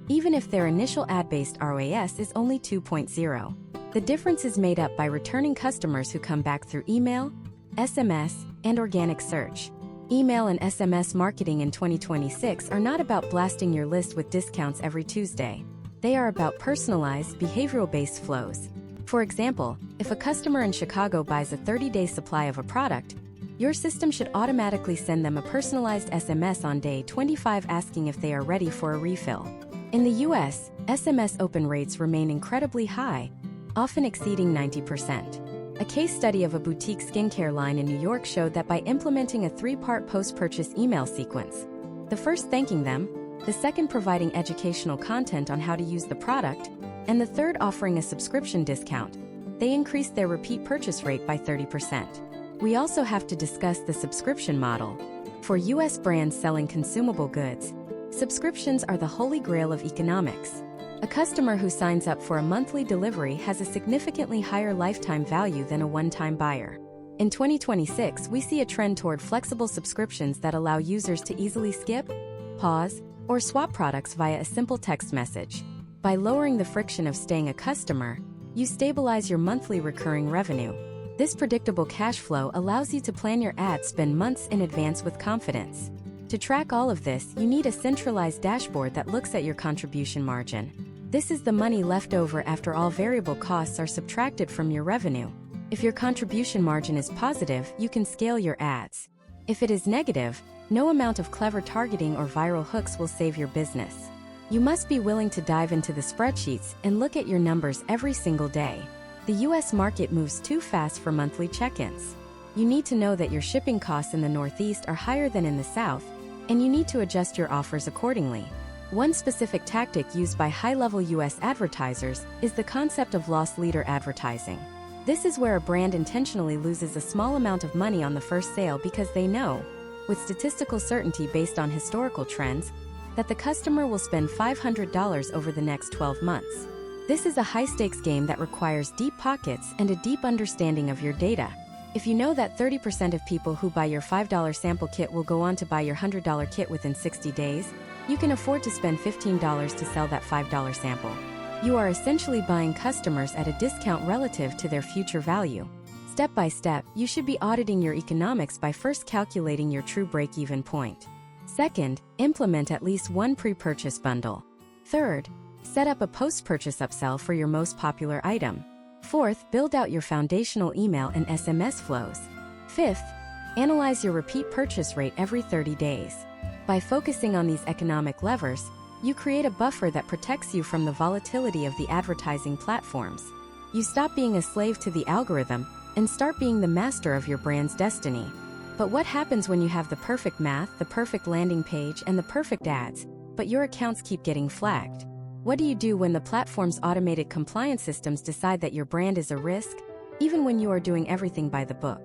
even if their initial ad-based ROAS is only 2.0. The difference is made up by returning customers who come back through email, SMS, and organic search. Email and SMS marketing in 2026 are not about blasting your list with discounts every Tuesday. They are about personalized, behavioral-based flows. For example, if a customer in Chicago buys a 30-day supply of a product, your system should automatically send them a personalized SMS on day 25 asking if they are ready for a refill. In the US, SMS open rates remain incredibly high, often exceeding 90%. A case study of a boutique skincare line in New York showed that by implementing a 3-part post-purchase email sequence, the first thanking them, the second providing educational content on how to use the product, and the third offering a subscription discount, they increased their repeat purchase rate by 30%. We also have to discuss the subscription model. For US brands selling consumable goods, subscriptions are the holy grail of economics. A customer who signs up for a monthly delivery has a significantly higher lifetime value than a one-time buyer. In 2026, we see a trend toward flexible subscriptions that allow users to easily skip, pause, or swap products via a simple text message. By lowering the friction of staying a customer, you stabilize your monthly recurring revenue. This predictable cash flow allows you to plan your ad spend months in advance with confidence. To track all of this, you need a centralized dashboard that looks at your contribution margin. This is the money left over after all variable costs are subtracted from your revenue. If your contribution margin is positive, you can scale your ads. If it is negative, no amount of clever targeting or viral hooks will save your business. You must be willing to dive into the spreadsheets and look at your numbers every single day. The US market moves too fast for monthly check-ins. You need to know that your shipping costs in the Northeast are higher than in the South, and you need to adjust your offers accordingly. One specific tactic used by high-level US advertisers is the concept of loss leader advertising. This is where a brand intentionally loses a small amount of money on the first sale because they know, with statistical certainty based on historical trends, that the customer will spend $500 over the next 12 months. This is a high-stakes game that requires deep pockets and a deep understanding of your data. If you know that 30% of people who buy your $5 sample kit will go on to buy your $100 kit within 60 days, you can afford to spend $15 to sell that $5 sample. You are essentially buying customers at a discount relative to their future value. Step by step, you should be auditing your economics by first calculating your true break-even point. Second, implement at least one pre-purchase bundle. Third, set up a post-purchase upsell for your most popular item. Fourth, build out your foundational email and SMS flows. Fifth, analyze your repeat purchase rate every 30 days. By focusing on these economic levers, you create a buffer that protects you from the volatility of the advertising platforms. You stop being a slave to the algorithm and start being the master of your brand's destiny. But what happens when you have the perfect math, the perfect landing page, and the perfect ads, but your accounts keep getting flagged? What do you do when the platform's automated compliance systems decide that your brand is a risk, even when you are doing everything by the book?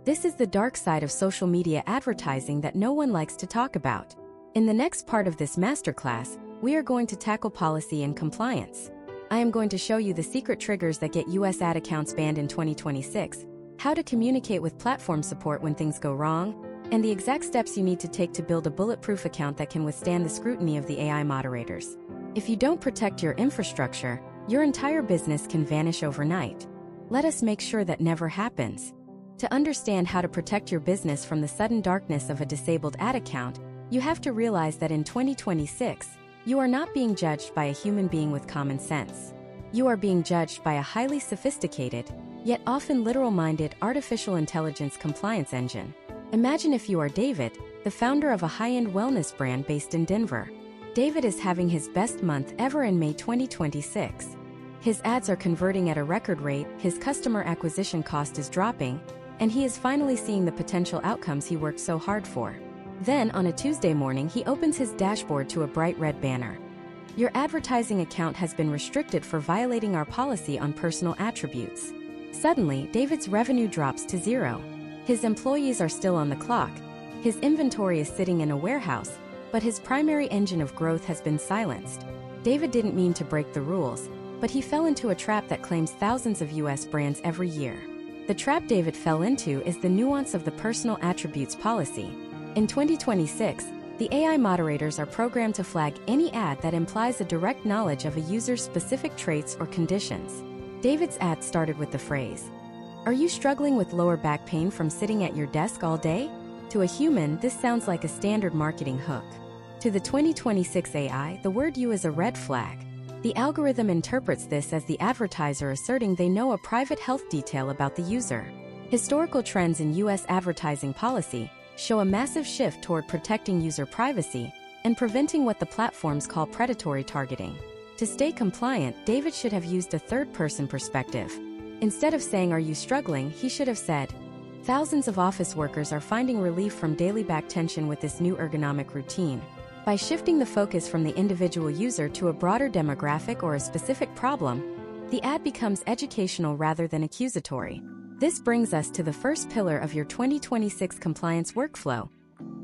This is the dark side of social media advertising that no one likes to talk about. In the next part of this masterclass, we are going to tackle policy and compliance. I am going to show you the secret triggers that get US ad accounts banned in 2026, how to communicate with platform support when things go wrong, and the exact steps you need to take to build a bulletproof account that can withstand the scrutiny of the AI moderators. If you don't protect your infrastructure, your entire business can vanish overnight. Let us make sure that never happens. To understand how to protect your business from the sudden darkness of a disabled ad account, you have to realize that in 2026, you are not being judged by a human being with common sense. You are being judged by a highly sophisticated, yet often literal-minded artificial intelligence compliance engine. Imagine if you are David, the founder of a high-end wellness brand based in Denver. David is having his best month ever in May 2026. His ads are converting at a record rate, his customer acquisition cost is dropping, and he is finally seeing the potential outcomes he worked so hard for. Then, on a Tuesday morning, he opens his dashboard to a bright red banner. Your advertising account has been restricted for violating our policy on personal attributes. Suddenly, David's revenue drops to zero. His employees are still on the clock. His inventory is sitting in a warehouse, but his primary engine of growth has been silenced. David didn't mean to break the rules, but he fell into a trap that claims thousands of US brands every year. The trap David fell into is the nuance of the personal attributes policy. In 2026, the AI moderators are programmed to flag any ad that implies a direct knowledge of a user's specific traits or conditions. David's ad started with the phrase, "Are you struggling with lower back pain from sitting at your desk all day?" To a human, this sounds like a standard marketing hook. To the 2026 AI, the word "you" is a red flag. The algorithm interprets this as the advertiser asserting they know a private health detail about the user. Historical trends in US advertising policy show a massive shift toward protecting user privacy and preventing what the platforms call predatory targeting. To stay compliant, David should have used a third-person perspective. Instead of saying, "Are you struggling?" he should have said, "Thousands of office workers are finding relief from daily back tension with this new ergonomic routine." By shifting the focus from the individual user to a broader demographic or a specific problem, the ad becomes educational rather than accusatory. This brings us to the first pillar of your 2026 compliance workflow,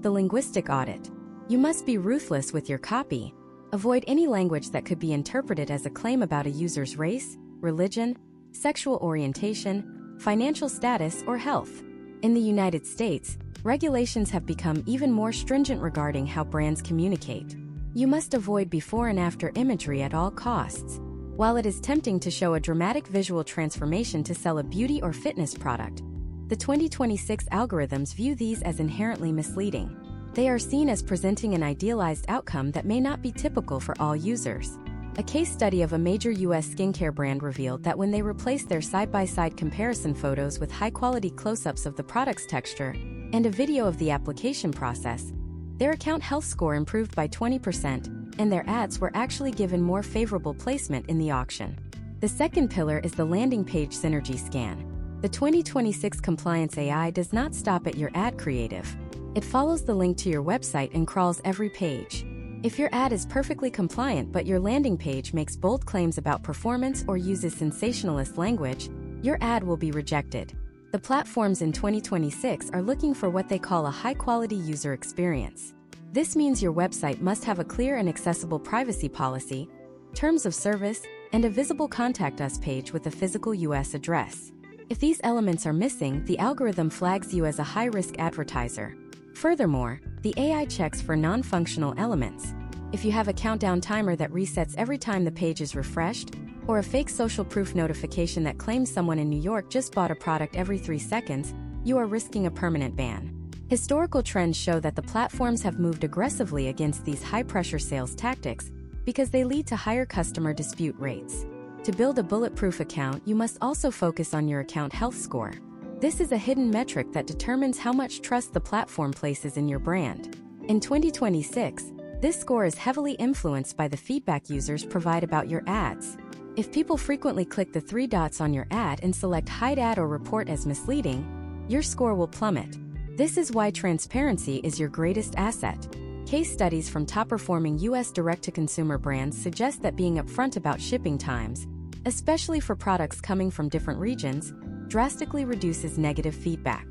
the linguistic audit. You must be ruthless with your copy. Avoid any language that could be interpreted as a claim about a user's race, religion, sexual orientation, financial status, or health. In the United States, regulations have become even more stringent regarding how brands communicate. You must avoid before and after imagery at all costs. While it is tempting to show a dramatic visual transformation to sell a beauty or fitness product, the 2026 algorithms view these as inherently misleading. They are seen as presenting an idealized outcome that may not be typical for all users. A case study of a major US skincare brand revealed that when they replaced their side-by-side comparison photos with high-quality close-ups of the product's texture and a video of the application process, their account health score improved by 20%, and their ads were actually given more favorable placement in the auction. The second pillar is the landing page synergy scan. The 2026 compliance AI does not stop at your ad creative. It follows the link to your website and crawls every page. If your ad is perfectly compliant but your landing page makes bold claims about performance or uses sensationalist language, your ad will be rejected. The platforms in 2026 are looking for what they call a high-quality user experience. This means your website must have a clear and accessible privacy policy, terms of service, and a visible Contact Us page with a physical US address. If these elements are missing, the algorithm flags you as a high-risk advertiser. Furthermore, the AI checks for non-functional elements. If you have a countdown timer that resets every time the page is refreshed, or a fake social proof notification that claims someone in New York just bought a product every 3 seconds, you are risking a permanent ban. Historical trends show that the platforms have moved aggressively against these high-pressure sales tactics because they lead to higher customer dispute rates. To build a bulletproof account, you must also focus on your account health score. This is a hidden metric that determines how much trust the platform places in your brand. In 2026, this score is heavily influenced by the feedback users provide about your ads. If people frequently click the 3 dots on your ad and select hide ad or report as misleading, your score will plummet. This is why transparency is your greatest asset. Case studies from top-performing US direct-to-consumer brands suggest that being upfront about shipping times, especially for products coming from different regions, drastically reduces negative feedback.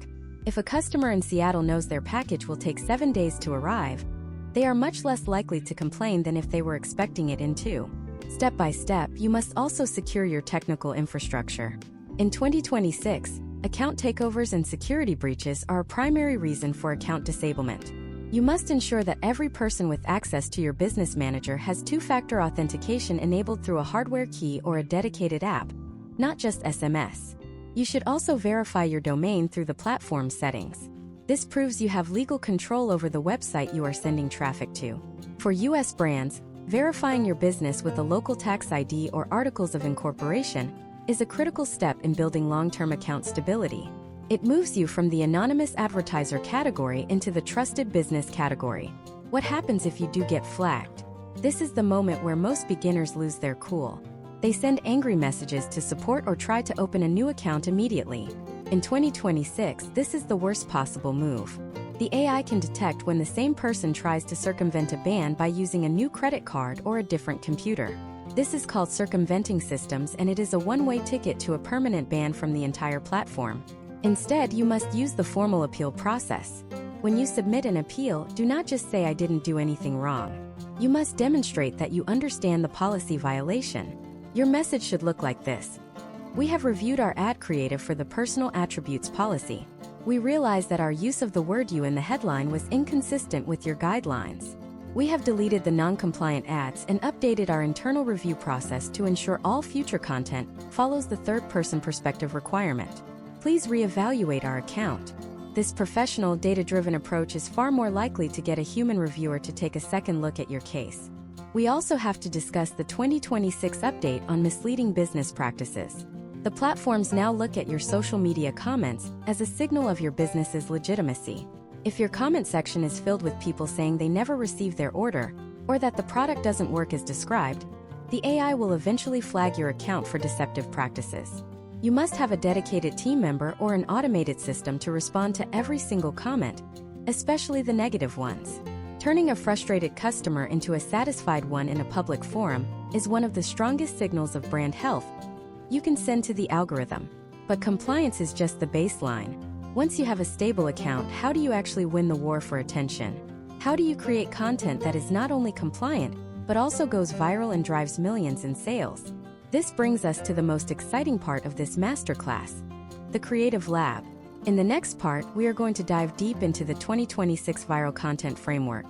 If a customer in Seattle knows their package will take 7 days to arrive, they are much less likely to complain than if they were expecting it in 2. Step by step, you must also secure your technical infrastructure. In 2026, account takeovers and security breaches are a primary reason for account disablement. You must ensure that every person with access to your business manager has 2-factor authentication enabled through a hardware key or a dedicated app, not just SMS. You should also verify your domain through the platform settings. This proves you have legal control over the website you are sending traffic to. For US brands, verifying your business with a local tax ID or articles of incorporation is a critical step in building long-term account stability. It moves you from the anonymous advertiser category into the trusted business category. What happens if you do get flagged? This is the moment where most beginners lose their cool. They send angry messages to support or try to open a new account immediately. In 2026, this is the worst possible move. The AI can detect when the same person tries to circumvent a ban by using a new credit card or a different computer. This is called circumventing systems, and it is a one-way ticket to a permanent ban from the entire platform. Instead, you must use the formal appeal process. When you submit an appeal, do not just say "I didn't do anything wrong." You must demonstrate that you understand the policy violation. Your message should look like this. We have reviewed our ad creative for the personal attributes policy. We realized that our use of the word "you" in the headline was inconsistent with your guidelines. We have deleted the non-compliant ads and updated our internal review process to ensure all future content follows the third-person perspective requirement. Please reevaluate our account. This professional, data-driven approach is far more likely to get a human reviewer to take a second look at your case. We also have to discuss the 2026 update on misleading business practices. The platforms now look at your social media comments as a signal of your business's legitimacy. If your comment section is filled with people saying they never received their order, or that the product doesn't work as described, the AI will eventually flag your account for deceptive practices. You must have a dedicated team member or an automated system to respond to every single comment, especially the negative ones. Turning a frustrated customer into a satisfied one in a public forum is one of the strongest signals of brand health you can send to the algorithm. But compliance is just the baseline. Once you have a stable account, how do you actually win the war for attention? How do you create content that is not only compliant, but also goes viral and drives millions in sales? This brings us to the most exciting part of this masterclass, the Creative Lab. In the next part, we are going to dive deep into the 2026 viral content framework.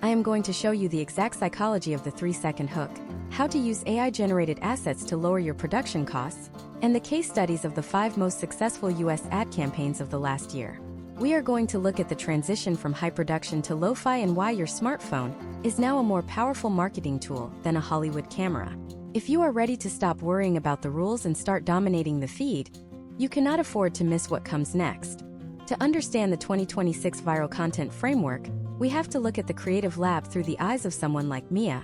I am going to show you the exact psychology of the 3-second hook, how to use AI-generated assets to lower your production costs, and the case studies of the 5 most successful US ad campaigns of the last year. We are going to look at the transition from high production to lo-fi and why your smartphone is now a more powerful marketing tool than a Hollywood camera. If you are ready to stop worrying about the rules and start dominating the feed, you cannot afford to miss what comes next. To understand the 2026 viral content framework, we have to look at the Creative Lab through the eyes of someone like Mia,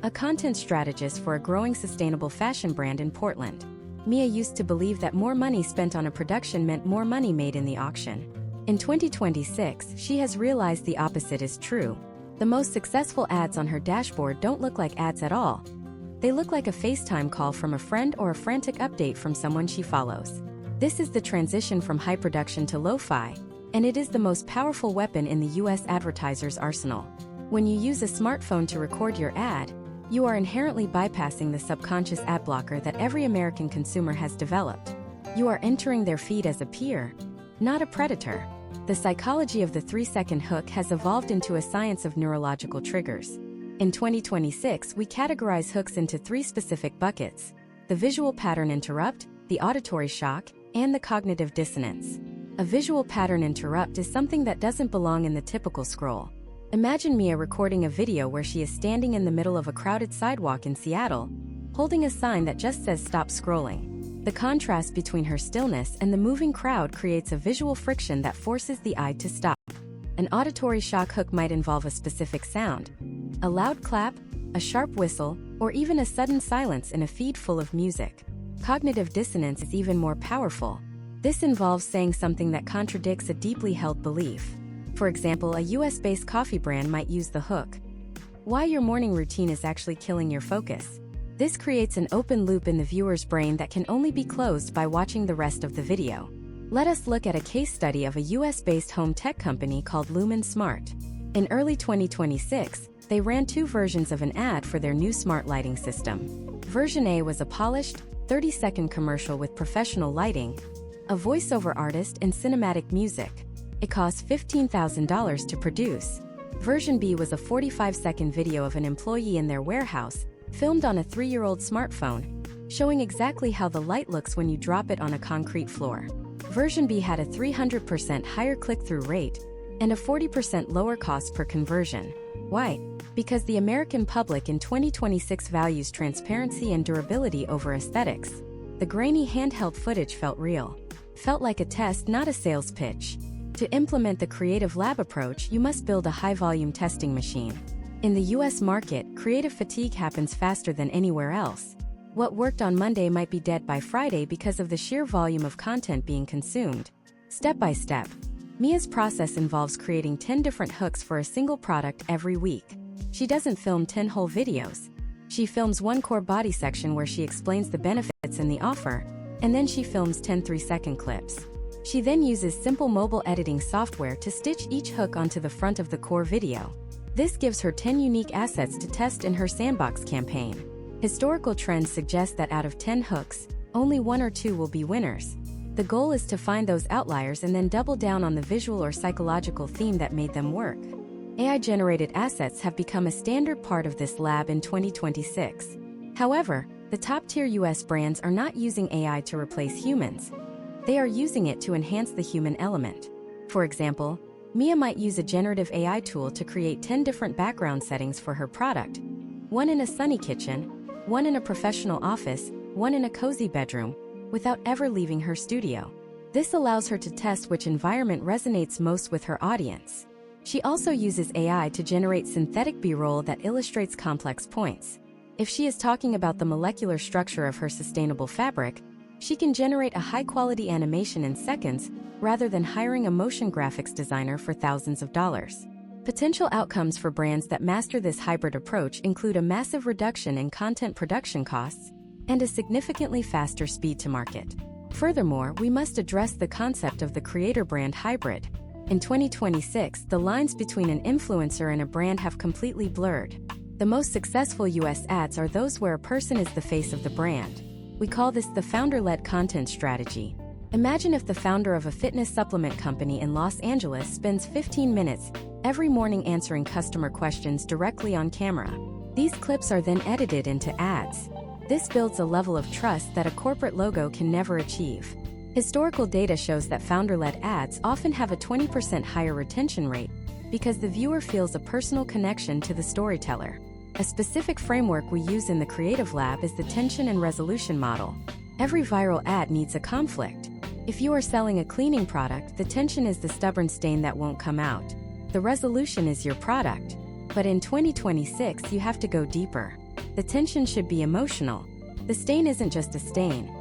a content strategist for a growing sustainable fashion brand in Portland. Mia used to believe that more money spent on a production meant more money made in the auction. In 2026, she has realized the opposite is true. The most successful ads on her dashboard don't look like ads at all. They look like a FaceTime call from a friend or a frantic update from someone she follows. This is the transition from high production to lo-fi, and it is the most powerful weapon in the US advertiser's arsenal. When you use a smartphone to record your ad, you are inherently bypassing the subconscious ad blocker that every American consumer has developed. You are entering their feed as a peer, not a predator. The psychology of the 3-second hook has evolved into a science of neurological triggers. In 2026, we categorize hooks into 3 specific buckets: the visual pattern interrupt, the auditory shock, and the cognitive dissonance. A visual pattern interrupt is something that doesn't belong in the typical scroll. Imagine Mia recording a video where she is standing in the middle of a crowded sidewalk in Seattle, holding a sign that just says "Stop scrolling." The contrast between her stillness and the moving crowd creates a visual friction that forces the eye to stop. An auditory shock hook might involve a specific sound, a loud clap, a sharp whistle, or even a sudden silence in a feed full of music. Cognitive dissonance is even more powerful. This involves saying something that contradicts a deeply held belief. For example, a US-based coffee brand might use the hook, "Why your morning routine is actually killing your focus." This creates an open loop in the viewer's brain that can only be closed by watching the rest of the video. Let us look at a case study of a US-based home tech company called Lumen Smart. In early 2026, they ran 2 versions of an ad for their new smart lighting system. Version A was a polished, 30-second commercial with professional lighting, a voiceover artist, and cinematic music. It cost $15,000 to produce. Version B was a 45-second video of an employee in their warehouse, filmed on a 3-year-old smartphone, showing exactly how the light looks when you drop it on a concrete floor. Version B had a 300% higher click-through rate and a 40% lower cost per conversion. Why? Because the American public in 2026 values transparency and durability over aesthetics. The grainy handheld footage felt real. felt like a test, not a sales pitch. To implement the Creative Lab approach, you must build a high-volume testing machine. In the US market, creative fatigue happens faster than anywhere else. What worked on Monday might be dead by Friday because of the sheer volume of content being consumed. Step by step, Mia's process involves creating 10 different hooks for a single product every week. She doesn't film 10 whole videos. She films one core body section where she explains the benefits and the offer, and then she films 10 3-second clips. She then uses simple mobile editing software to stitch each hook onto the front of the core video. This gives her 10 unique assets to test in her sandbox campaign. Historical trends suggest that out of 10 hooks, only 1 or 2 will be winners. The goal is to find those outliers and then double down on the visual or psychological theme that made them work. AI-generated assets have become a standard part of this lab in 2026. However, the top-tier US brands are not using AI to replace humans. They are using it to enhance the human element. For example, Mia might use a generative AI tool to create 10 different background settings for her product. One in a sunny kitchen, one in a professional office, one in a cozy bedroom, without ever leaving her studio. This allows her to test which environment resonates most with her audience. She also uses AI to generate synthetic B-roll that illustrates complex points. If she is talking about the molecular structure of her sustainable fabric, she can generate a high-quality animation in seconds rather than hiring a motion graphics designer for thousands of dollars. Potential outcomes for brands that master this hybrid approach include a massive reduction in content production costs and a significantly faster speed to market. Furthermore, we must address the concept of the creator-brand hybrid. In 2026, the lines between an influencer and a brand have completely blurred. The most successful US ads are those where a person is the face of the brand. We call this the founder-led content strategy. Imagine if the founder of a fitness supplement company in Los Angeles spends 15 minutes every morning answering customer questions directly on camera. These clips are then edited into ads. This builds a level of trust that a corporate logo can never achieve. Historical data shows that founder-led ads often have a 20% higher retention rate because the viewer feels a personal connection to the storyteller. A specific framework we use in the Creative Lab is the tension and resolution model. Every viral ad needs a conflict. If you are selling a cleaning product, the tension is the stubborn stain that won't come out. The resolution is your product. But in 2026, you have to go deeper. The tension should be emotional. The stain isn't just a stain.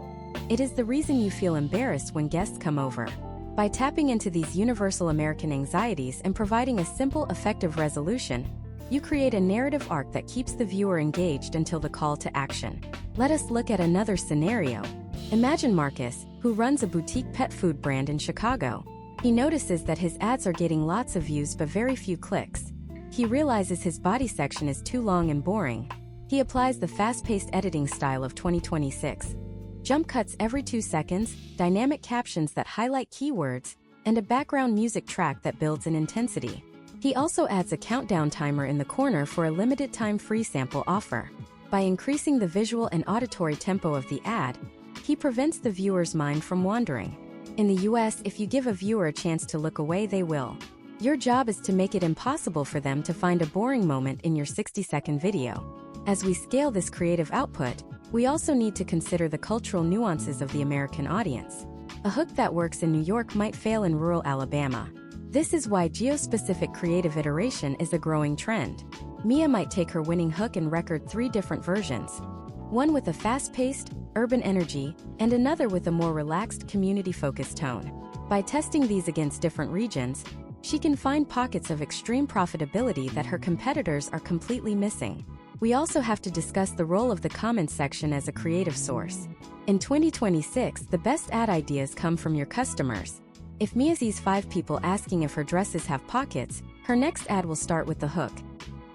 It is the reason you feel embarrassed when guests come over. By tapping into these universal American anxieties and providing a simple, effective resolution, you create a narrative arc that keeps the viewer engaged until the call to action. Let us look at another scenario. Imagine Marcus, who runs a boutique pet food brand in Chicago. He notices that his ads are getting lots of views but very few clicks. He realizes his body section is too long and boring. He applies the fast-paced editing style of 2026. Jump cuts every 2 seconds, dynamic captions that highlight keywords, and a background music track that builds in intensity. He also adds a countdown timer in the corner for a limited-time free sample offer. By increasing the visual and auditory tempo of the ad, he prevents the viewer's mind from wandering. In the US, if you give a viewer a chance to look away, they will. Your job is to make it impossible for them to find a boring moment in your 60-second video. As we scale this creative output, we also need to consider the cultural nuances of the American audience. A hook that works in New York might fail in rural Alabama. This is why geo-specific creative iteration is a growing trend. Mia might take her winning hook and record 3 different versions. One with a fast-paced, urban energy, and another with a more relaxed, community-focused tone. By testing these against different regions, she can find pockets of extreme profitability that her competitors are completely missing. We also have to discuss the role of the comments section as a creative source. In 2026, the best ad ideas come from your customers. If Mia sees 5 people asking if her dresses have pockets, her next ad will start with the hook.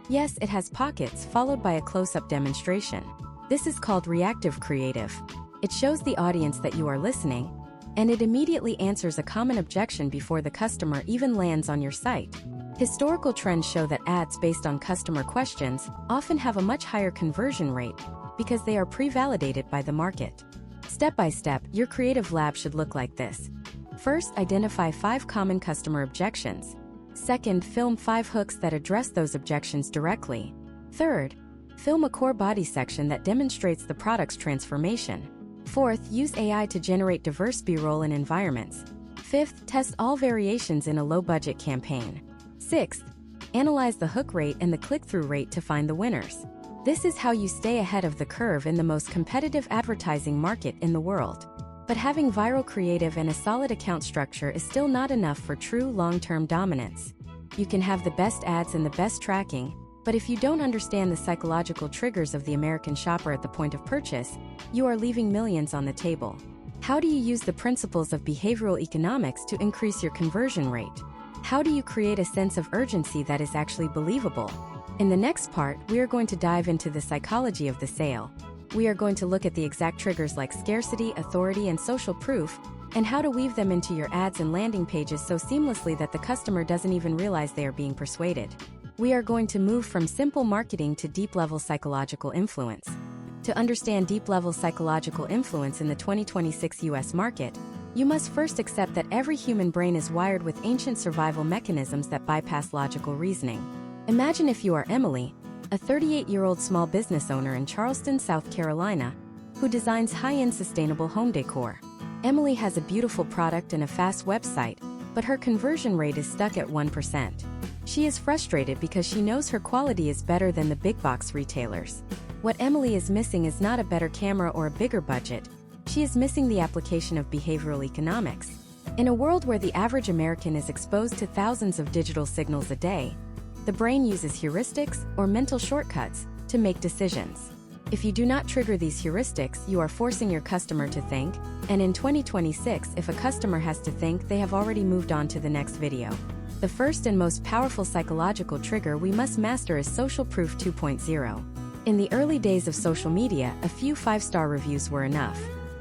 Yes, it has pockets, followed by a close-up demonstration. This is called reactive creative. It shows the audience that you are listening, and it immediately answers a common objection before the customer even lands on your site. Historical trends show that ads based on customer questions often have a much higher conversion rate because they are pre-validated by the market. Step by step, your creative lab should look like this. First, identify 5 common customer objections. Second, film 5 hooks that address those objections directly. Third, film a core body section that demonstrates the product's transformation. Fourth, use AI to generate diverse B-roll in environments. Fifth, test all variations in a low-budget campaign. Sixth, analyze the hook rate and the click-through rate to find the winners. This is how you stay ahead of the curve in the most competitive advertising market in the world. But having viral creative and a solid account structure is still not enough for true long-term dominance. You can have the best ads and the best tracking, but if you don't understand the psychological triggers of the American shopper at the point of purchase, you are leaving millions on the table. How do you use the principles of behavioral economics to increase your conversion rate? How do you create a sense of urgency that is actually believable? In the next part, we are going to dive into the psychology of the sale. We are going to look at the exact triggers like scarcity, authority, and social proof, and how to weave them into your ads and landing pages so seamlessly that the customer doesn't even realize they are being persuaded. We are going to move from simple marketing to deep-level psychological influence. To understand deep-level psychological influence in the 2026 US market, you must first accept that every human brain is wired with ancient survival mechanisms that bypass logical reasoning. Imagine if you are Emily, a 38-year-old small business owner in Charleston, South Carolina, who designs high-end sustainable home decor. Emily has a beautiful product and a fast website, but her conversion rate is stuck at 1%. She is frustrated because she knows her quality is better than the big box retailers. What Emily is missing is not a better camera or a bigger budget. She is missing the application of behavioral economics. In a world where the average American is exposed to thousands of digital signals a day, the brain uses heuristics or mental shortcuts to make decisions. If you do not trigger these heuristics, you are forcing your customer to think, and in 2026, if a customer has to think, they have already moved on to the next video. The first and most powerful psychological trigger we must master is social proof 2.0. In the early days of social media, a few 5-star reviews were enough.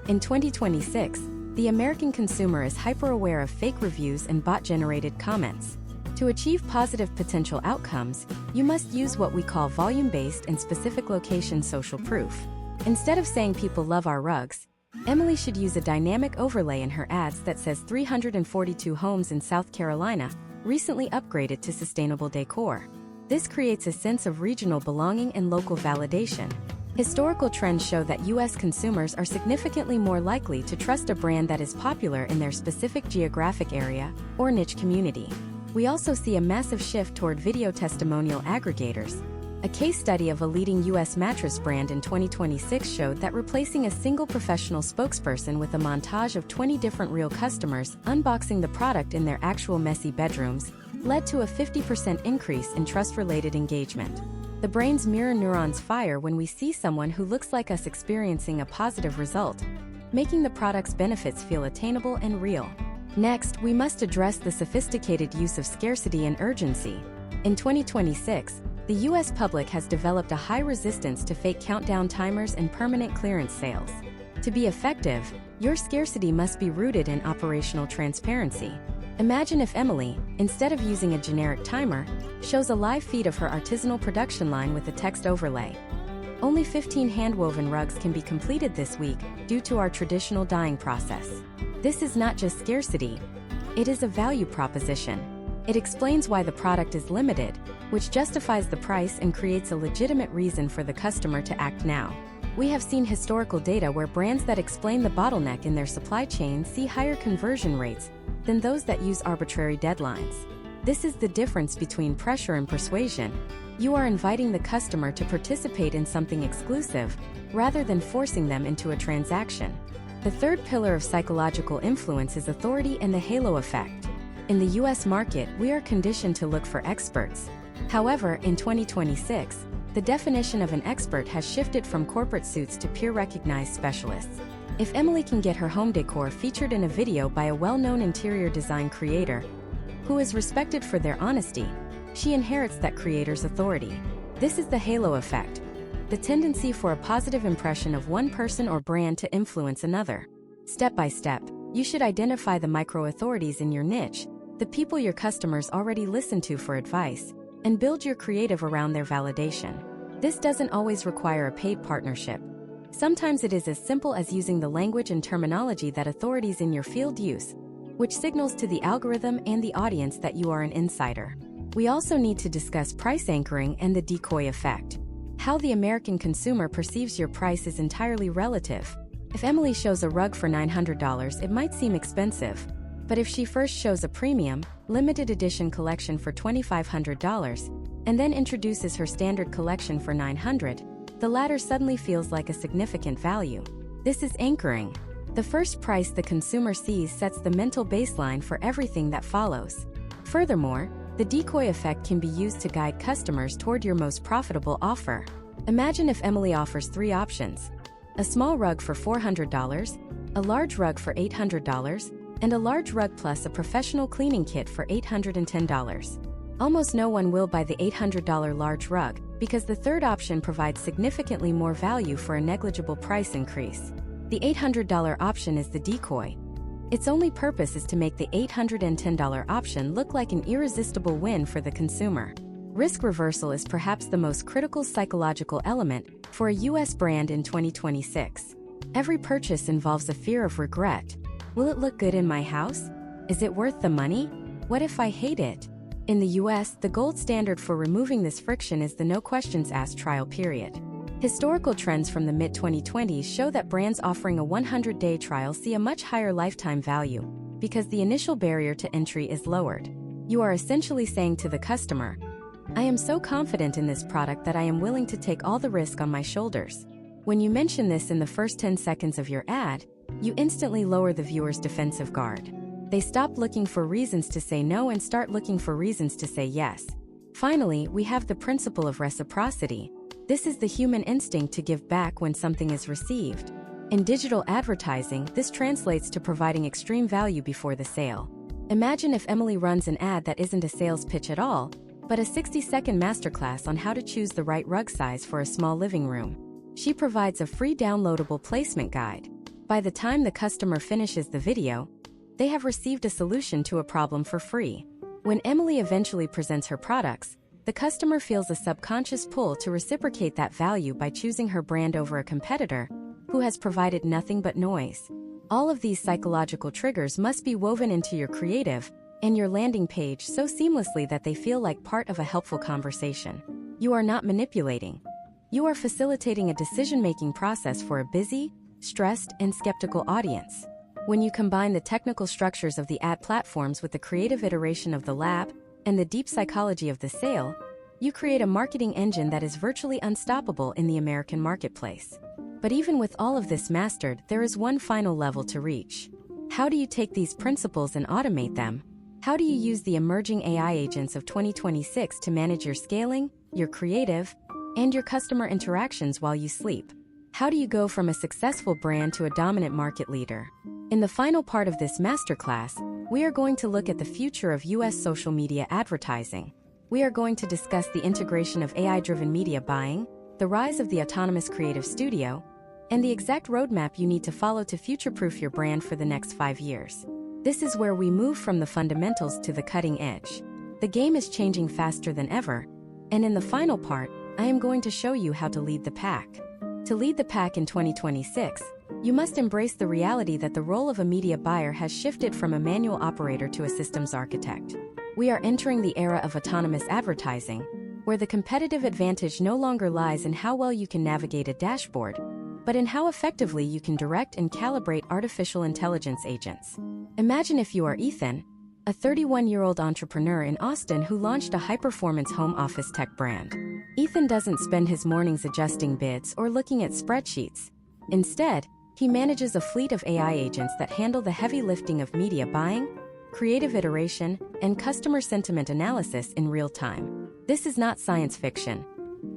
In 2026, the American consumer is hyper-aware of fake reviews and bot-generated comments. To achieve positive potential outcomes, you must use what we call volume-based and specific location social proof. Instead of saying people love our rugs, Emily should use a dynamic overlay in her ads that says 342 homes in South Carolina recently upgraded to sustainable decor. This creates a sense of regional belonging and local validation. Historical trends show that U.S. consumers are significantly more likely to trust a brand that is popular in their specific geographic area or niche community. We also see a massive shift toward video testimonial aggregators. A case study of a leading U.S. mattress brand in 2026 showed that replacing a single professional spokesperson with a montage of 20 different real customers unboxing the product in their actual messy bedrooms led to a 50% increase in trust-related engagement. The brain's mirror neurons fire when we see someone who looks like us experiencing a positive result, making the product's benefits feel attainable and real. Next, we must address the sophisticated use of scarcity and urgency. In 2026, the U.S. public has developed a high resistance to fake countdown timers and permanent clearance sales. To be effective, your scarcity must be rooted in operational transparency. Imagine if Emily, instead of using a generic timer, shows a live feed of her artisanal production line with a text overlay. Only 15 hand-woven rugs can be completed this week due to our traditional dyeing process. This is not just scarcity, it is a value proposition. It explains why the product is limited, which justifies the price and creates a legitimate reason for the customer to act now. We have seen historical data where brands that explain the bottleneck in their supply chain see higher conversion rates than those that use arbitrary deadlines. This is the difference between pressure and persuasion. You are inviting the customer to participate in something exclusive, rather than forcing them into a transaction. The third pillar of psychological influence is authority and the halo effect. In the U.S. market, we are conditioned to look for experts. However, in 2026, the definition of an expert has shifted from corporate suits to peer-recognized specialists. If Emily can get her home decor featured in a video by a well-known interior design creator, who is respected for their honesty, she inherits that creator's authority. This is the halo effect, the tendency for a positive impression of one person or brand to influence another. Step by step, you should identify the micro-authorities in your niche, the people your customers already listen to for advice, and build your creative around their validation. This doesn't always require a paid partnership. Sometimes it is as simple as using the language and terminology that authorities in your field use, which signals to the algorithm and the audience that you are an insider. We also need to discuss price anchoring and the decoy effect. How the American consumer perceives your price is entirely relative. If Emily shows a rug for $900, it might seem expensive. But if she first shows a premium, limited edition collection for $2,500, and then introduces her standard collection for $900, the latter suddenly feels like a significant value. This is anchoring. The first price the consumer sees sets the mental baseline for everything that follows. Furthermore, the decoy effect can be used to guide customers toward your most profitable offer. Imagine if Emily offers 3 options: a small rug for $400, a large rug for $800, and a large rug plus a professional cleaning kit for $810. Almost no one will buy the $800 large rug, because the third option provides significantly more value for a negligible price increase. The $800 option is the decoy. Its only purpose is to make the $810 option look like an irresistible win for the consumer. Risk reversal is perhaps the most critical psychological element for a US brand in 2026. Every purchase involves a fear of regret. Will it look good in my house? Is it worth the money? What if I hate it? In the US, the gold standard for removing this friction is the no questions asked trial period. Historical trends from the mid-2020s show that brands offering a 100-day trial see a much higher lifetime value, because the initial barrier to entry is lowered. You are essentially saying to the customer, "I am so confident in this product that I am willing to take all the risk on my shoulders." When you mention this in the first 10 seconds of your ad, you instantly lower the viewer's defensive guard. They stop looking for reasons to say no and start looking for reasons to say yes. Finally, we have the principle of reciprocity. This is the human instinct to give back when something is received. In digital advertising, this translates to providing extreme value before the sale. Imagine if Emily runs an ad that isn't a sales pitch at all, but a 60-second masterclass on how to choose the right rug size for a small living room. She provides a free downloadable placement guide. By the time the customer finishes the video, they have received a solution to a problem for free. When Emily eventually presents her products, the customer feels a subconscious pull to reciprocate that value by choosing her brand over a competitor who has provided nothing but noise. All of these psychological triggers must be woven into your creative and your landing page so seamlessly that they feel like part of a helpful conversation. You are not manipulating. You are facilitating a decision-making process for a busy, stressed, and skeptical audience. When you combine the technical structures of the ad platforms with the creative iteration of the lab and the deep psychology of the sale, you create a marketing engine that is virtually unstoppable in the American marketplace. But even with all of this mastered, there is one final level to reach. How do you take these principles and automate them? How do you use the emerging AI agents of 2026 to manage your scaling, your creative, and your customer interactions while you sleep? How do you go from a successful brand to a dominant market leader? In the final part of this masterclass, we are going to look at the future of US social media advertising. We are going to discuss the integration of AI-driven media buying, the rise of the autonomous creative studio, and the exact roadmap you need to follow to future-proof your brand for the next 5 years. This is where we move from the fundamentals to the cutting edge. The game is changing faster than ever, and in the final part, I am going to show you how to lead the pack. To lead the pack in 2026, you must embrace the reality that the role of a media buyer has shifted from a manual operator to a systems architect. We are entering the era of autonomous advertising, where the competitive advantage no longer lies in how well you can navigate a dashboard, but in how effectively you can direct and calibrate artificial intelligence agents. Imagine if you are Ethan, a 31-year-old entrepreneur in Austin who launched a high-performance home office tech brand. Ethan doesn't spend his mornings adjusting bids or looking at spreadsheets. Instead, he manages a fleet of AI agents that handle the heavy lifting of media buying, creative iteration, and customer sentiment analysis in real time. This is not science fiction.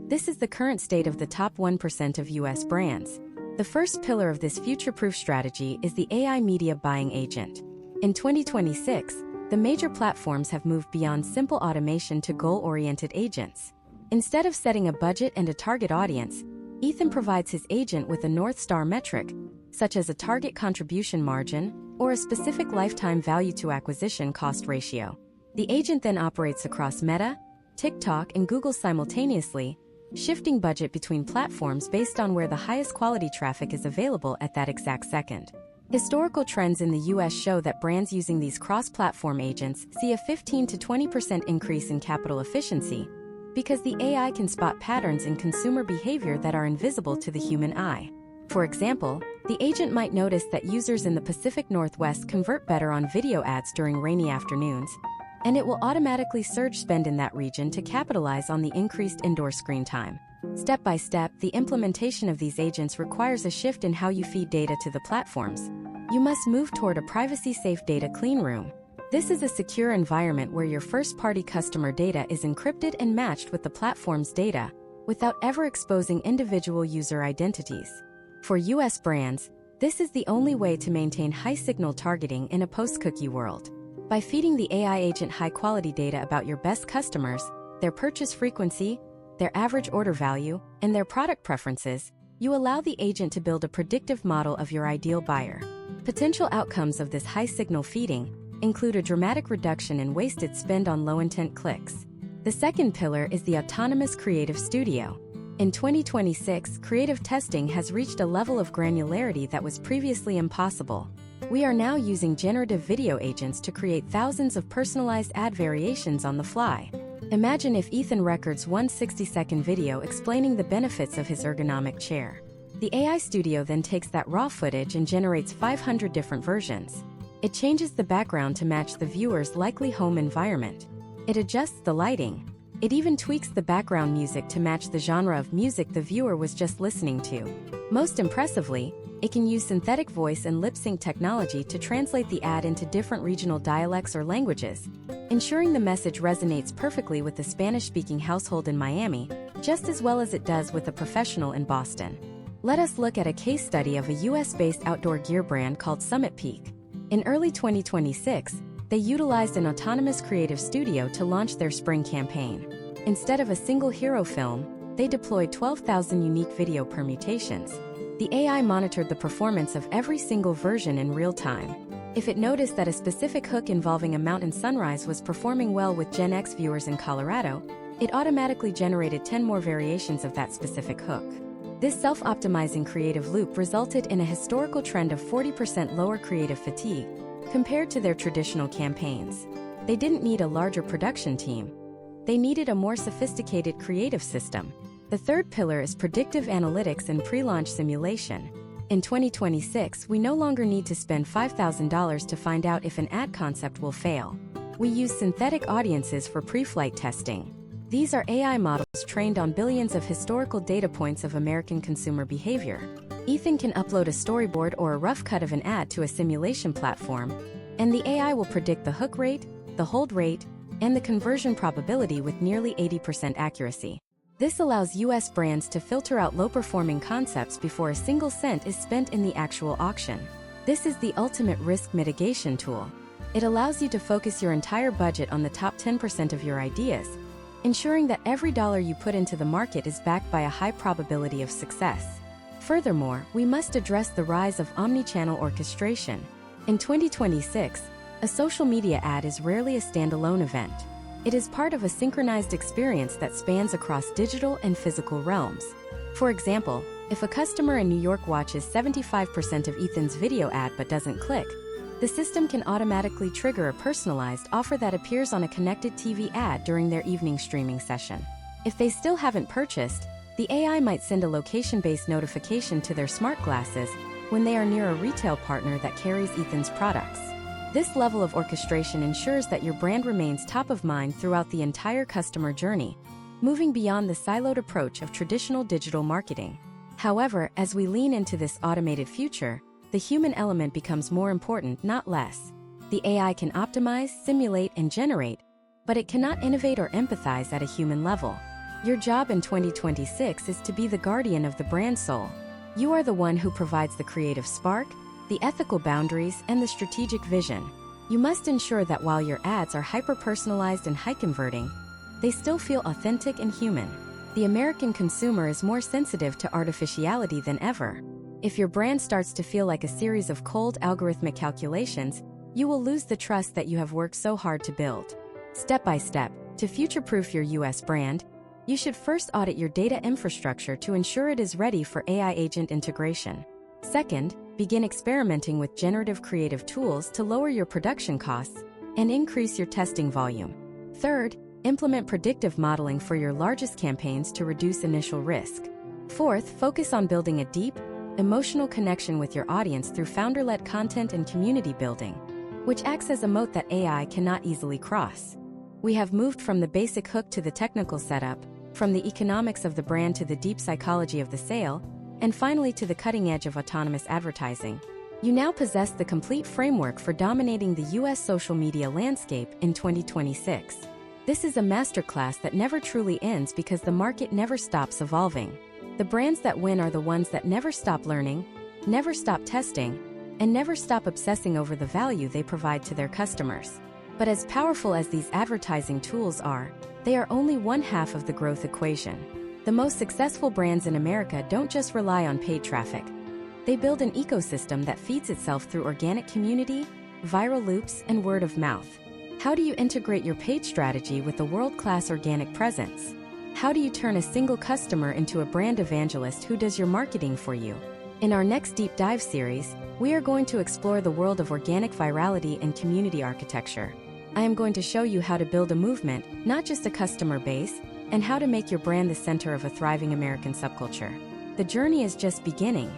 This is the current state of the top 1% of US brands. The first pillar of this future-proof strategy is the AI media buying agent. In 2026, the major platforms have moved beyond simple automation to goal-oriented agents. Instead of setting a budget and a target audience, Ethan provides his agent with a North Star metric, such as a target contribution margin or a specific lifetime value to acquisition cost ratio. The agent then operates across Meta, TikTok, and Google simultaneously, shifting budget between platforms based on where the highest quality traffic is available at that exact second. Historical trends in the US show that brands using these cross-platform agents see a 15 to 20% increase in capital efficiency, because the AI can spot patterns in consumer behavior that are invisible to the human eye. For example, the agent might notice that users in the Pacific Northwest convert better on video ads during rainy afternoons, and it will automatically surge spend in that region to capitalize on the increased indoor screen time. Step by step, the implementation of these agents requires a shift in how you feed data to the platforms. You must move toward a privacy-safe data clean room. This is a secure environment where your first-party customer data is encrypted and matched with the platform's data, without ever exposing individual user identities. For US brands, this is the only way to maintain high-signal targeting in a post-cookie world. By feeding the AI agent high-quality data about your best customers, their purchase frequency, their average order value, and their product preferences, you allow the agent to build a predictive model of your ideal buyer. Potential outcomes of this high-signal feeding include a dramatic reduction in wasted spend on low-intent clicks. The second pillar is the autonomous creative studio. In 2026, creative testing has reached a level of granularity that was previously impossible. We are now using generative video agents to create thousands of personalized ad variations on the fly. Imagine if Ethan records one 60-second video explaining the benefits of his ergonomic chair. The AI studio then takes that raw footage and generates 500 different versions. It changes the background to match the viewer's likely home environment. It adjusts the lighting. It even tweaks the background music to match the genre of music the viewer was just listening to. Most impressively, it can use synthetic voice and lip-sync technology to translate the ad into different regional dialects or languages, ensuring the message resonates perfectly with the Spanish-speaking household in Miami, just as well as it does with a professional in Boston. Let us look at a case study of a US-based outdoor gear brand called Summit Peak. In early 2026, they utilized an autonomous creative studio to launch their spring campaign. Instead of a single hero film, they deployed 12,000 unique video permutations. The AI monitored the performance of every single version in real time. If it noticed that a specific hook involving a mountain sunrise was performing well with Gen X viewers in Colorado, it automatically generated 10 more variations of that specific hook. This self-optimizing creative loop resulted in a historical trend of 40% lower creative fatigue compared to their traditional campaigns. They didn't need a larger production team. They needed a more sophisticated creative system. The third pillar is predictive analytics and pre-launch simulation. In 2026, we no longer need to spend $5,000 to find out if an ad concept will fail. We use synthetic audiences for pre-flight testing. These are AI models trained on billions of historical data points of American consumer behavior. Ethan can upload a storyboard or a rough cut of an ad to a simulation platform, and the AI will predict the hook rate, the hold rate, and the conversion probability with nearly 80% accuracy. This allows US brands to filter out low-performing concepts before a single cent is spent in the actual auction. This is the ultimate risk mitigation tool. It allows you to focus your entire budget on the top 10% of your ideas, ensuring that every dollar you put into the market is backed by a high probability of success. Furthermore, we must address the rise of omni-channel orchestration. In 2026, a social media ad is rarely a standalone event. It is part of a synchronized experience that spans across digital and physical realms. For example, if a customer in New York watches 75% of Ethan's video ad but doesn't click, the system can automatically trigger a personalized offer that appears on a connected TV ad during their evening streaming session. If they still haven't purchased, the AI might send a location-based notification to their smart glasses when they are near a retail partner that carries Ethan's products. This level of orchestration ensures that your brand remains top of mind throughout the entire customer journey, moving beyond the siloed approach of traditional digital marketing. However, as we lean into this automated future, the human element becomes more important, not less. The AI can optimize, simulate, and generate, but it cannot innovate or empathize at a human level. Your job in 2026 is to be the guardian of the brand soul. You are the one who provides the creative spark, the ethical boundaries, and the strategic vision. You must ensure that while your ads are hyper-personalized and high-converting, they still feel authentic and human. The American consumer is more sensitive to artificiality than ever. If your brand starts to feel like a series of cold algorithmic calculations, you will lose the trust that you have worked so hard to build. Step by step, to future-proof your US brand, you should first audit your data infrastructure to ensure it is ready for AI agent integration. Second, begin experimenting with generative creative tools to lower your production costs and increase your testing volume. Third, implement predictive modeling for your largest campaigns to reduce initial risk. Fourth, focus on building a deep, emotional connection with your audience through founder-led content and community building, which acts as a moat that AI cannot easily cross. We have moved from the basic hook to the technical setup, from the economics of the brand to the deep psychology of the sale, and finally to the cutting edge of autonomous advertising. You now possess the complete framework for dominating the US social media landscape in 2026. This is a masterclass that never truly ends because the market never stops evolving. The brands that win are the ones that never stop learning, never stop testing, and never stop obsessing over the value they provide to their customers. But as powerful as these advertising tools are, they are only one half of the growth equation. The most successful brands in America don't just rely on paid traffic. They build an ecosystem that feeds itself through organic community, viral loops, and word of mouth. How do you integrate your paid strategy with a world-class organic presence? How do you turn a single customer into a brand evangelist who does your marketing for you? In our next deep dive series, we are going to explore the world of organic virality and community architecture. I am going to show you how to build a movement, not just a customer base, and how to make your brand the center of a thriving American subculture. The journey is just beginning,